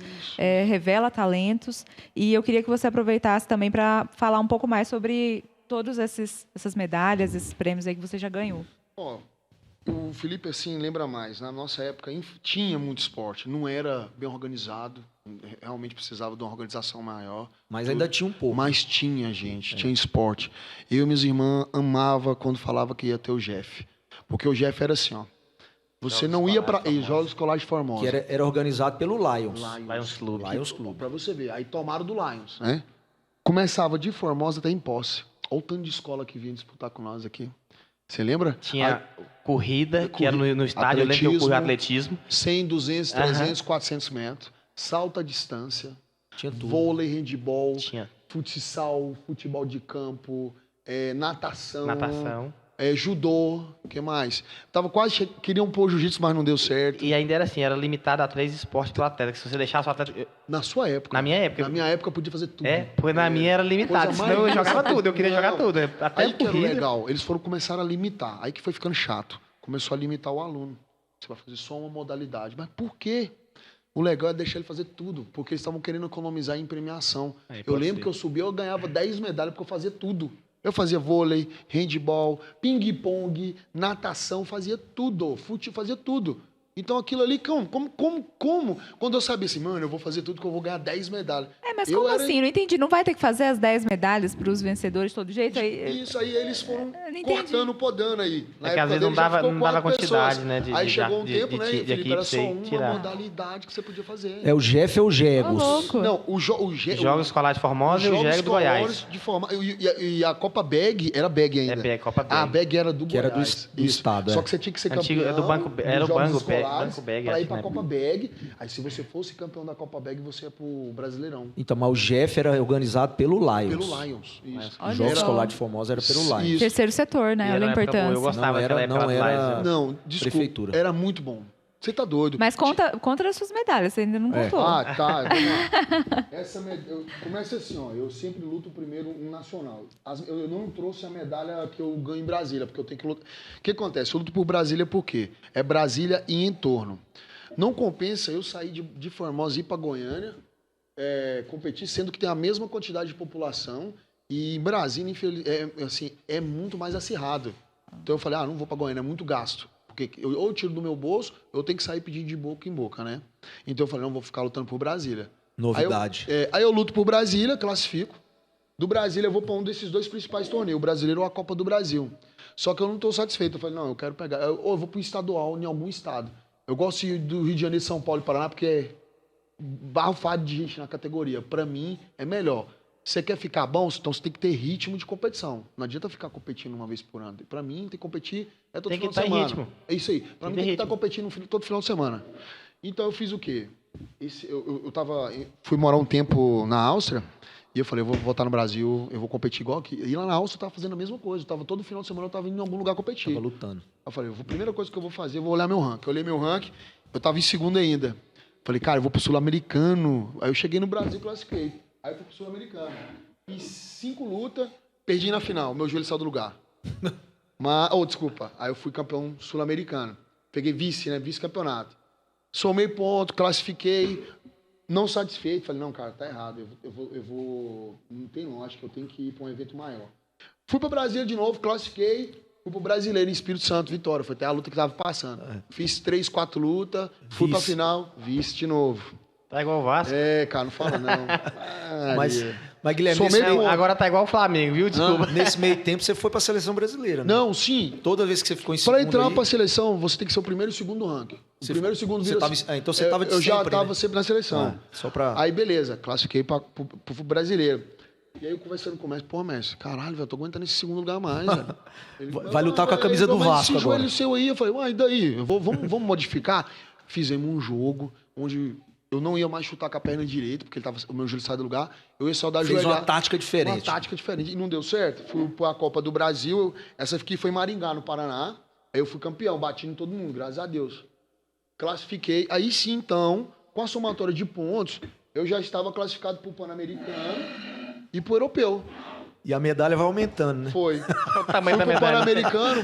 revela talentos. E eu queria que você aproveitasse também para falar um pouco mais sobre todas essas medalhas, esses prêmios aí que você já ganhou. O Felipe, assim, lembra mais. Na nossa época, tinha muito esporte. Não era bem organizado. Realmente precisava de uma organização maior. Mas ainda tinha um pouco. Mas tinha, gente. Tinha esporte. Eu e minhas irmãs amava quando falava que ia ter o Jeff. Porque o Jeff era assim, ó. Você Jogos não ia Escolares para de Formosa. Jogos Escolares de Formosa. Que era organizado pelo Lions. Lions Club. Lions Club. Pra você ver. Aí tomaram do Lions, né? Começava de Formosa até em Posse. Olha o tanto de escola que vinha disputar com nós aqui. Você lembra? Tinha corrida, que era no estádio. Eu lembro que eu corri atletismo. 100, 200, 300, 400 metros. Salto à distância. Tinha tudo. Vôlei, handebol. Tinha Futsal, futebol de campo. Natação. natação. Judô. O que mais? Queriam pôr jiu-jitsu, mas não deu certo. E ainda era assim, era limitado a 3 esportes pro atleta. Que se você deixasse o atleta... Na sua época. Na minha época. Na minha época podia fazer tudo. Porque na minha era limitado. Coisa Senão eu mais- jogava tudo, eu queria jogar Não. tudo. Até Aí que era corrida. legal. Eles começaram a limitar. Aí que foi ficando chato. Começou a limitar o aluno. Você vai fazer só uma modalidade. Mas por quê? O legal é deixar ele fazer tudo. Porque eles estavam querendo economizar em premiação. Aí, Eu pode lembro ser. que eu subia, eu ganhava 10 medalhas porque eu fazia tudo. Eu fazia vôlei, handball, ping-pong, natação, fazia tudo. Fazia tudo. Então aquilo ali, como? Quando eu sabia assim, mano, eu vou fazer tudo que eu vou ganhar 10 medalhas. Mas Eu como era- assim? Não entendi. Não vai ter que fazer as 10 medalhas para os vencedores de todo jeito? Aí, Isso aí eles foram não entendi. cortando, podando aí. Na É que às época vezes dele já ficou não dava 4 quantidade, pessoas. né, de- Aí de- chegou um de- tempo, de- né? de Felipe, equipe era pra só você uma tirar. modalidade que você podia fazer. É o Jeff ou o Ô, Gegos? louco. Não, Jogos Escolares de Formosa e o Jogos Jego do Goiás. Escolares de forma, e a Copa Bag era Bag ainda. É Copa Bag. A Bag era do Que era Goiás. do estado, Só é. que você tinha que ser Antigo- campeão. é do banco- era dos o Jogos Banco Bag, Escolares Banco Bag, pra acho ir pra que, né? Copa Bag. Aí se você fosse campeão da Copa Bag, você ia pro Brasileirão. Então, mas o Jeff era organizado pelo Lions. Pelo Lions. Isso. Olha Os Jogos só. Escolares de Formosa era pelo Lions. Isso. Terceiro setor, né? E era Olha a uma época boa, eu importância. gostava Não daquela era- época não lá era- mais. Não, desculpa. Prefeitura. Era muito bom. Você tá doido. Mas conta as suas medalhas, você ainda não contou. Ah, tá. Vamos lá. Começa assim, ó. Eu sempre luto primeiro um nacional. Eu não trouxe a medalha que eu ganho em Brasília, porque eu tenho que lutar. O que acontece? Eu luto por Brasília por quê? É Brasília e entorno. Não compensa eu sair de Formosa e ir para Goiânia, competir, sendo que tem a mesma quantidade de população. E em Brasília, é muito mais acirrado. Então eu falei, não vou para Goiânia, é muito gasto. Porque ou eu tiro do meu bolso, eu tenho que sair pedindo de boca em boca, né? Então eu falei, não, vou ficar lutando por Brasília. Novidade. Aí eu luto por Brasília, classifico. Do Brasília eu vou para um desses 2 principais torneios, o Brasileiro ou a Copa do Brasil. Só que eu não estou satisfeito. Eu falei, não, eu quero pegar. Ou eu vou para o estadual em algum estado. Eu gosto de ir do Rio de Janeiro, São Paulo e Paraná, porque é barrofado de gente na categoria. Para mim, é melhor. Você quer ficar bom? Então você tem que ter ritmo de competição. Não adianta ficar competindo uma vez por ano. Para mim, tem que competir todo Tem que final de estar em semana. ritmo. É isso aí. Para mim, ter tem que estar ritmo. competindo todo final de semana. Então eu fiz o quê? Fui morar um tempo na Áustria e eu falei, eu vou voltar no Brasil, eu vou competir igual aqui. E lá na Áustria eu tava fazendo a mesma coisa. Todo final de semana eu tava indo em algum lugar competir. Tava lutando. Eu falei, a primeira coisa que eu vou fazer, eu vou olhar meu ranking. Eu olhei meu ranking, eu tava em segundo ainda. Falei, cara, eu vou pro Sul-Americano. Aí eu cheguei no Brasil e classifiquei. Aí eu fui pro Sul-Americano. Fiz 5 lutas, perdi na final. Meu joelho saiu do lugar. Desculpa. Aí eu fui campeão sul-americano. Peguei vice, né? Vice-campeonato. Somei ponto, classifiquei. Não satisfeito. Falei, não, cara, tá errado. Eu vou... Não tem lógica, eu tenho que ir pra um evento maior. Fui pra Brasília de novo, classifiquei. Fui pro Brasileiro em Espírito Santo, vitória. Foi até a luta que tava passando. Fiz 3, 4 lutas. Fui pra Vice. final, vice de novo. Tá igual o Vasco. Cara, não fala não. Mas Guilherme, Somei nesse, ponto. Agora tá igual o Flamengo, viu? Desculpa. nesse meio tempo você foi pra seleção brasileira, né? Não, sim. Toda vez que você ficou em segundo Para entrar aí, pra seleção, você tem que ser o primeiro e o segundo ranking. O Você- primeiro e o segundo você vira... tava- então você tava de Eu já sempre, tava né? sempre na seleção. Só pra... Aí, beleza, classifiquei pro brasileiro. E aí eu conversando com o mestre, pô, mestre, caralho, velho, eu tô aguentando esse segundo lugar mais, velho. Ele falou, Vai lutar com a camisa do mas Vasco esse agora." joelho seu aí, eu falei, uai, e daí? Vamos modificar? Fizemos um jogo onde eu não ia mais chutar com a perna direita, porque o meu joelho saiu do lugar. Eu ia só dar Fez joelhada. uma tática diferente. Uma tática diferente. E não deu certo. Fui pra Copa do Brasil. Essa aqui foi em Maringá, no Paraná. Aí eu fui campeão, bati em todo mundo, graças a Deus. Classifiquei. Aí sim, então, com a somatória de pontos, eu já estava classificado pro Pan-Americano e pro Europeu. E a medalha vai aumentando, né? Foi. O tamanho Fui da pro medalha. Pan-Americano,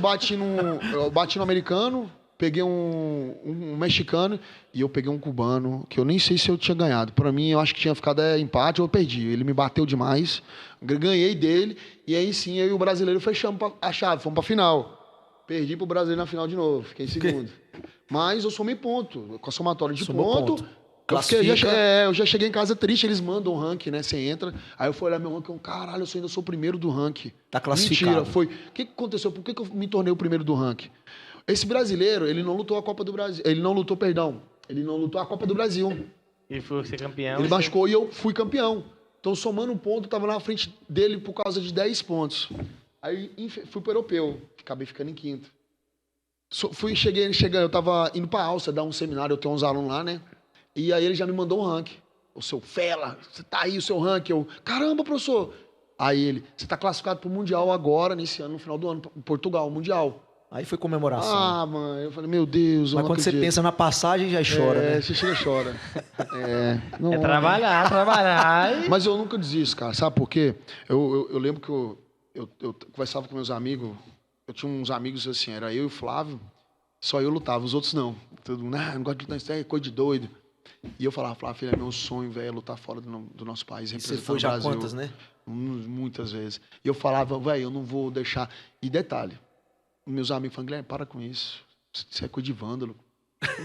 eu bati no americano, peguei um mexicano e eu peguei um cubano, que eu nem sei se eu tinha ganhado. Pra mim, eu acho que tinha ficado empate ou eu perdi. Ele me bateu demais, ganhei dele, e aí sim, eu e o brasileiro fechamos a chave, fomos pra final. Perdi pro brasileiro na final de novo, fiquei em segundo. Mas eu somei ponto, com a somatória de Somou ponto. ponto. Eu Classifica. já cheguei em casa triste, eles mandam o ranking, né? Você entra, aí eu fui olhar meu ranking, caralho, eu ainda sou o primeiro do ranking. Tá classificado. Mentira, foi. O que aconteceu? Por que eu me tornei o primeiro do ranking? Esse brasileiro, ele não lutou a Copa do Brasil. Ele não lutou, perdão. Ele não lutou a Copa do Brasil. Ele foi ser campeão. Ele machucou e eu fui campeão. Então, somando um ponto, eu tava na frente dele por causa de 10 pontos. Aí fui pro europeu. Acabei ficando em quinto. Cheguei, eu tava indo pra Áustria dar um seminário, eu tenho uns alunos lá, né? E aí ele já me mandou um ranking. O seu Fela, você tá aí, o seu ranking. Eu, caramba, professor. Aí ele, você tá classificado pro Mundial agora, nesse ano, no final do ano, em Portugal, Mundial. Aí foi comemoração. Ah, mano, eu falei, meu Deus, eu Mas não quando acredito. você pensa na passagem, já chora, né? Você chega e chora. Não, É trabalhar. Mas eu nunca desisto, cara. Sabe por quê? Eu lembro que eu conversava com meus amigos. Eu tinha uns amigos assim, era eu e o Flávio. Só eu lutava, os outros não. Todo mundo, não gosto de lutar, isso é coisa de doido. E eu falava, Flávio, filho, é meu sonho, velho, é lutar fora do nosso país. E você foi já quantas, né? Muitas vezes. E eu falava, velho, eu não vou deixar. E detalhe, meus amigos falam, Guilherme, para com isso. Isso é coisa de vândalo.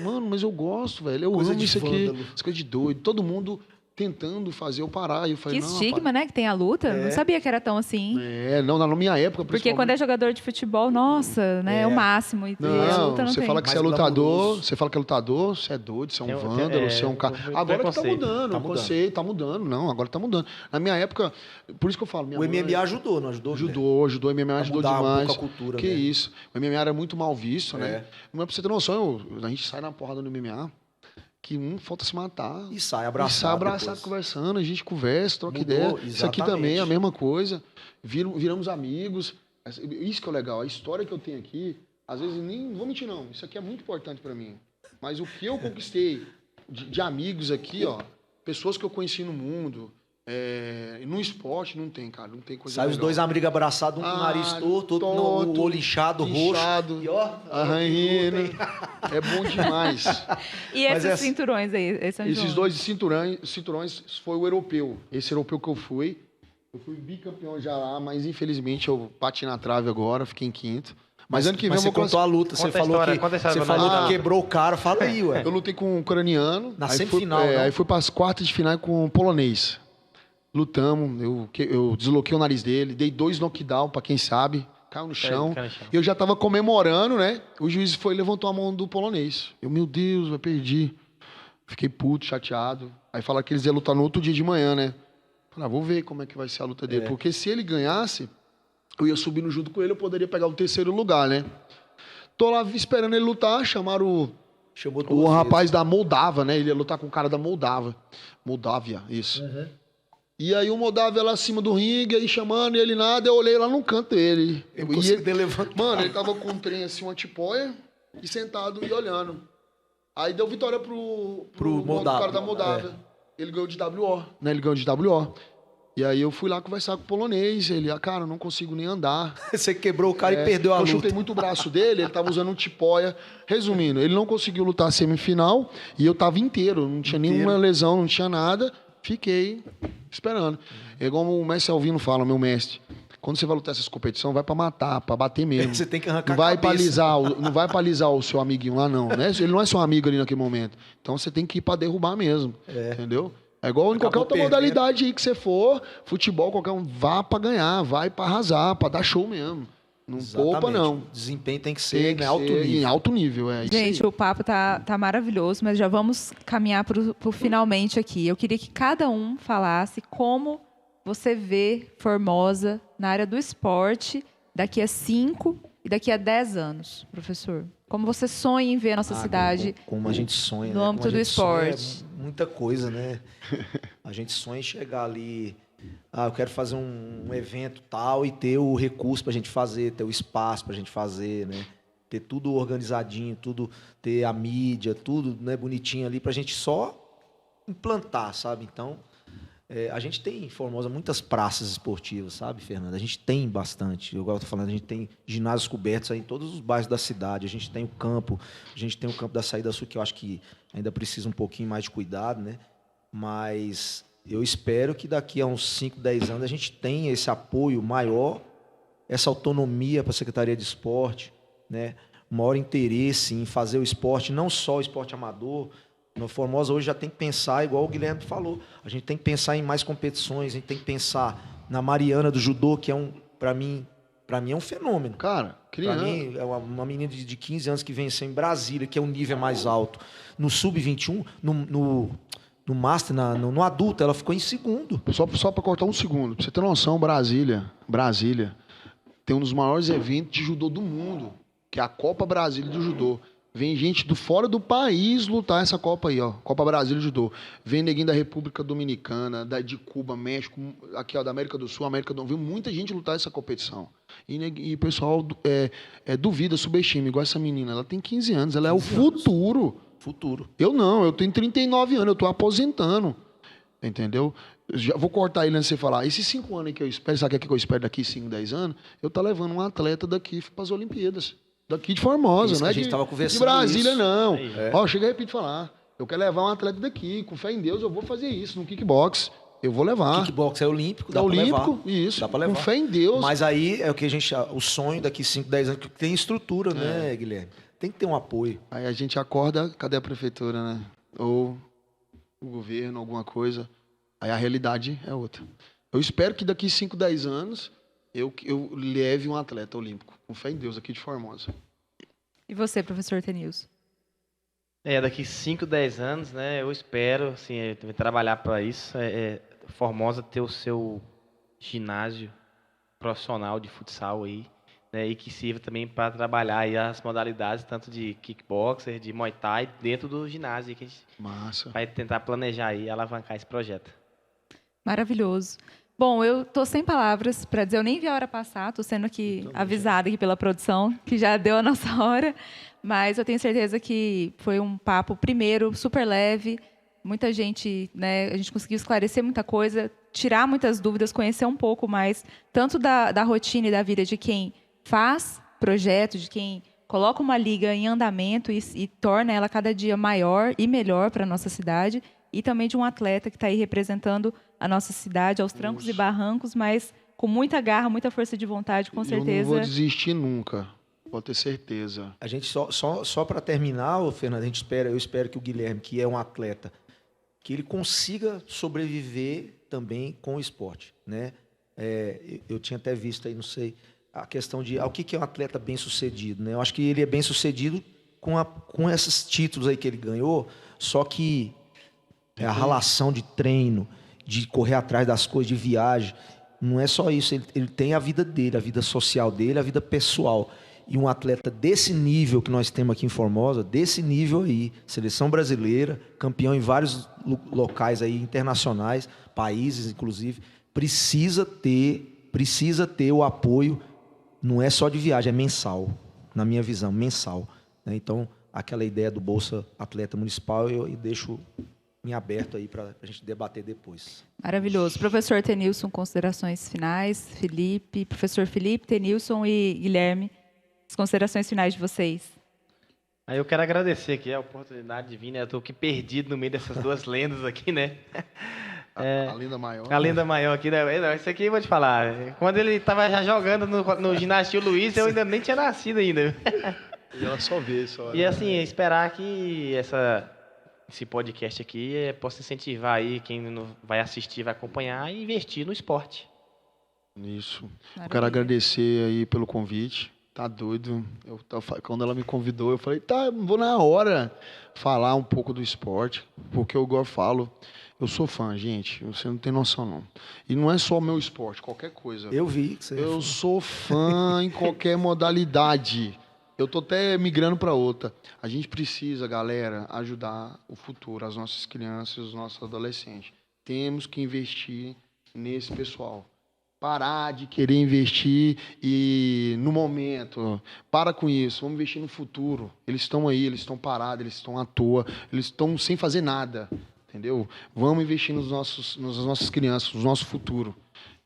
Mano, mas eu gosto, velho. Eu amo isso aqui. Isso é coisa de doido. Todo mundo tentando fazer eu parar. E eu falei, Que não, estigma, rapaz. né, que tem a luta. Não sabia que era tão assim. Não, na minha época, Porque quando é jogador de futebol, nossa, né, é o máximo. E a luta não você tem. fala que você é Mais lutador, glamouroso. você fala que é lutador, você é doido, você é um Tem vândalo, você é um cara. Agora que tá preconceito. mudando, Tá o conceito tá mudando. Não, agora tá mudando. Na minha época, por isso que eu falo, minha O mãe MMA ajudou, não ajudou? Guilherme? ajudou, o MMA Pra ajudou mudar um demais. pouco a cultura, que né? isso. O MMA era muito mal visto, É. né? Não é pra você ter noção, a gente sai na porrada no MMA, que falta se matar. E sai E abraçado. sai abraçado, depois. conversando, a gente conversa, troca Mudou, ideia. Isso aqui exatamente. também é a mesma coisa. Viramos amigos. Isso que é legal. A história que eu tenho aqui, às vezes nem vou mentir não. Isso aqui é muito importante para mim. Mas o que eu conquistei de amigos aqui, ó, pessoas que eu conheci no mundo, no esporte não tem, cara, não tem coisa Sai os legal. dois amigos abraçados, um com o nariz torto, outro no olho inchado, inchado, roxo. E ó, arranhando. É bom demais. E Mas esses cinturões aí? Esses dois cinturões foi o europeu. Esse europeu que eu fui bicampeão já lá, mas infelizmente eu bati na trave agora, fiquei em quinto. Mas ano que vem eu você vou contou a luta, você Conta a falou história, que, conta a história você pra falou nós. que quebrou o cara. Fala aí, ué. Eu lutei com um ucraniano. Na aí semifinal, fui, não? Aí fui para as quartas de final com um polonês. Lutamos, eu desloquei o nariz dele, dei 2 knockdown, pra quem sabe, caiu no chão. caiu no chão. E eu já tava comemorando, né? O juiz foi e levantou a mão do polonês. Eu, meu Deus, eu perdi. Fiquei puto, chateado. Aí falaram que eles iam lutar no outro dia de manhã, né? Falei, vou ver como é que vai ser a luta dele. Porque se ele ganhasse, eu ia subir no junto com ele, eu poderia pegar o 3º lugar, né? Tô lá esperando ele lutar, chamaram Chamou o duas rapaz da Moldava, né? Ele ia lutar com o cara da Moldávia, isso. E aí o Moldávia lá acima do ringue, aí chamando, e ele nada, eu olhei lá no canto dele. Eu não consegui ter levantado. Mano, ele tava com um trem assim, uma tipóia, e sentado e olhando. Aí deu vitória pro Moldávia. cara da Moldávia. Ele ganhou de WO, né? Ele ganhou de WO. E aí eu fui lá conversar com o polonês, ele, cara, eu não consigo nem andar. Você quebrou o cara e perdeu a Eu luta. chutei muito o braço dele, ele tava usando um tipóia. Resumindo, ele não conseguiu lutar a semifinal e eu tava inteiro, não tinha nenhuma lesão, não tinha nada. Fiquei esperando. É igual o mestre Alvino fala, meu mestre. Quando você vai lutar essas competições, vai pra matar, pra bater mesmo. Você tem que arrancar não vai a cabeça. não vai pra alisar o seu amiguinho lá, não. Né? Ele não é seu amigo ali naquele momento. Então você tem que ir pra derrubar mesmo. Entendeu? É igual em qualquer Acabou outra perdendo. modalidade aí que você for, futebol, qualquer um, vá pra ganhar, vai pra arrasar, pra dar show mesmo. Não poupa, Exatamente. não. O desempenho tem que ser Tem que em alto ser nível. Em alto nível, é isso Gente, aí. o papo tá maravilhoso, mas já vamos caminhar pro finalmente aqui. Eu queria que cada um falasse como você vê Formosa na área do esporte daqui a 5 e daqui a 10 anos, professor. Como você sonha em ver a nossa cidade Como a gente sonha, no né? âmbito Como a do gente sonha esporte. é muita coisa, né? A gente sonha em chegar ali. Eu quero fazer um evento tal e ter o recurso pra gente fazer, ter o espaço pra gente fazer, né? Ter tudo organizadinho, tudo, ter a mídia, tudo, né, bonitinho ali pra gente só implantar, sabe? Então, a gente tem em Formosa muitas praças esportivas, sabe, Fernanda? A gente tem bastante. Eu agora estou falando, a gente tem ginásios cobertos aí em todos os bairros da cidade. A gente tem o campo da Saída Sul, que eu acho que ainda precisa um pouquinho mais de cuidado, né? Mas eu espero que daqui a uns 5, 10 anos a gente tenha esse apoio maior, essa autonomia para a Secretaria de Esporte, né? Um maior interesse em fazer o esporte, não só o esporte amador. No Formosa hoje já tem que pensar, igual o Guilherme falou, a gente tem que pensar em mais competições, a gente tem que pensar na Mariana do judô, que é para mim, Pra mim é um fenômeno. Cara, Pra criança. mim, é uma menina de 15 anos que venceu em Brasília, que é um nível mais alto. No Sub-21, no Master, no adulto, ela ficou em segundo. Só para cortar um segundo, pra você ter noção, Brasília tem um dos maiores eventos de judô do mundo, que é a Copa Brasília do Judô. Vem gente do fora do país lutar essa Copa aí, ó. Copa Brasília do Judô. Vem neguinho da República Dominicana, de Cuba, México, aqui, ó, da América do Sul, América do Norte. Vem muita gente lutar essa competição. E o pessoal duvida, subestima, igual essa menina. Ela tem 15 anos, ela é o futuro. Eu não, eu tenho 39 anos, eu tô aposentando. Entendeu? Já vou cortar ele antes de você falar. Esses 5 anos aí que eu espero, sabe o que eu espero daqui 5, 10 anos? Eu tá levando um atleta daqui para as Olimpíadas. Daqui de Formosa, Isso não que é a gente tava conversando de Brasília, isso. não. É. Ó, chega e repito falar. Eu quero levar um atleta daqui. Com fé em Deus, eu vou fazer isso. No kickbox, eu vou levar. Kickbox é olímpico, dá É pra olímpico, levar. isso. Dá pra levar. Com fé em Deus. Mas aí é o que o sonho daqui 5, 10 anos, que tem estrutura, né, Guilherme? Tem que ter um apoio. Aí a gente acorda, cadê a prefeitura, né? Ou o governo, alguma coisa. Aí a realidade é outra. Eu espero que daqui 5, 10 anos eu leve um atleta olímpico. Com fé em Deus, aqui de Formosa. E você, professor Tenilson? Daqui 5, 10 anos, né, eu espero, assim, trabalhar para isso, Formosa ter o seu ginásio profissional de futsal aí, né, e que sirva também para trabalhar aí as modalidades, tanto de kickboxer, de muay thai, dentro do ginásio, que a gente Massa. vai tentar planejar aí e alavancar esse projeto. Maravilhoso. Bom, eu tô sem palavras para dizer, eu nem vi a hora passar, tô sendo aqui avisada aqui pela produção, que já deu a nossa hora, mas eu tenho certeza que foi um papo, primeiro, super leve, muita gente, né, a gente conseguiu esclarecer muita coisa, tirar muitas dúvidas, conhecer um pouco mais, tanto da rotina e da vida de quem faz projeto, de quem coloca uma liga em andamento e torna ela cada dia maior e melhor para a nossa cidade, e também de um atleta que está aí representando a nossa cidade aos trancos e barrancos, mas com muita garra, muita força de vontade, com certeza. Eu não vou desistir nunca, pode ter certeza. A gente só para terminar, Fernando, eu espero que o Guilherme, que é um atleta, que ele consiga sobreviver também com o esporte, né? Eu tinha até visto aí, não sei, a questão de o que é um atleta bem sucedido, né? Eu acho que ele é bem sucedido com esses títulos aí que ele ganhou, só que a relação de treino, de correr atrás das coisas, de viagem, não é só isso. Ele tem a vida dele, a vida social dele, a vida pessoal. E um atleta desse nível que nós temos aqui em Formosa, desse nível aí, seleção brasileira, campeão em vários locais aí internacionais, países inclusive, precisa ter o apoio, não é só de viagem, é mensal, na minha visão, mensal. Né? Então, aquela ideia do Bolsa Atleta Municipal, eu deixo em aberto aí para a gente debater depois. Maravilhoso. Professor Tenilson, considerações finais. Felipe, professor Felipe, Tenilson e Guilherme, as considerações finais de vocês. Aí eu quero agradecer aqui a oportunidade de vir, né? Eu estou aqui perdido no meio dessas duas lendas aqui, né? A lenda maior. A lenda maior aqui, né? Não, isso aqui eu vou te falar. Quando ele estava já jogando no ginásio Luiz, eu ainda nem tinha nascido ainda. E ela só vê, só. E assim, esperar que esse podcast aqui possa incentivar aí quem vai assistir, vai acompanhar e investir no esporte. Isso. Maravilha. Eu quero agradecer aí pelo convite. Tá doido. Quando ela me convidou, eu falei, tá, vou na hora falar um pouco do esporte, porque eu igual falo, eu sou fã, gente. Você não tem noção, não. E não é só o meu esporte, qualquer coisa. Eu vi que você... Eu sou fã em qualquer modalidade. Eu tô até migrando para outra. A gente precisa, galera, ajudar o futuro, as nossas crianças, os nossos adolescentes. Temos que investir nesse pessoal. Parar de querer investir no momento. Para com isso. Vamos investir no futuro. Eles estão aí, eles estão parados, eles estão à toa, eles estão sem fazer nada. Entendeu? Vamos investir nas nossas crianças, no nosso futuro.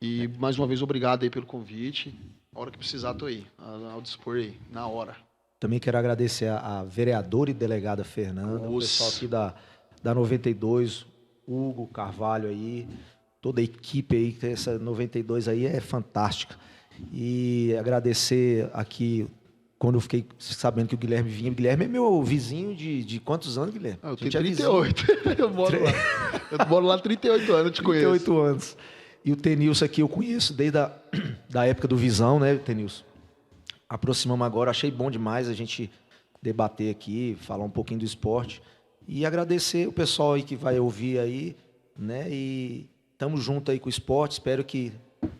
E, mais uma vez, obrigado aí pelo convite. A hora que precisar, tô aí. Ao dispor aí, na hora. Também quero agradecer a vereadora e delegada Fernanda, o pessoal aqui da 92, Hugo Carvalho aí, toda a equipe aí, que essa 92 aí é fantástica. E agradecer aqui, quando eu fiquei sabendo que o Guilherme vinha. O Guilherme é meu vizinho de quantos anos, Guilherme? Eu tenho 38. Eu moro lá há 38 anos, eu te conheço. 38 anos. E o Tenilson aqui eu conheço desde da época do Visão, né, Tenilson? Aproximamos agora, achei bom demais a gente debater aqui, falar um pouquinho do esporte. E agradecer o pessoal aí que vai ouvir aí, né? E estamos juntos aí com o esporte, espero que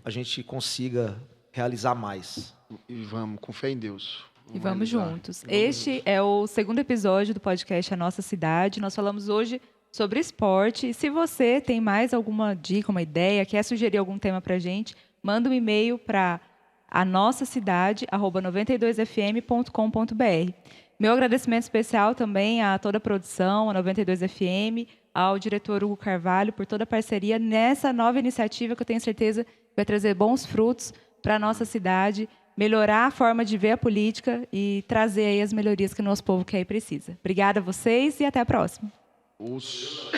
a gente consiga realizar mais. E vamos, com fé em Deus. E vamos realizar. juntos. Vamos Este juntos. é o segundo episódio do podcast A Nossa Cidade. Nós falamos hoje sobre esporte. E se você tem mais alguma dica, uma ideia, quer sugerir algum tema para a gente, manda um e-mail para anossacidade@92fm.com.br. Meu agradecimento especial também a toda a produção, a 92FM, ao diretor Hugo Carvalho por toda a parceria nessa nova iniciativa que eu tenho certeza vai trazer bons frutos para a nossa cidade, melhorar a forma de ver a política e trazer aí as melhorias que o nosso povo quer e precisa. Obrigada a vocês e até a próxima. Os...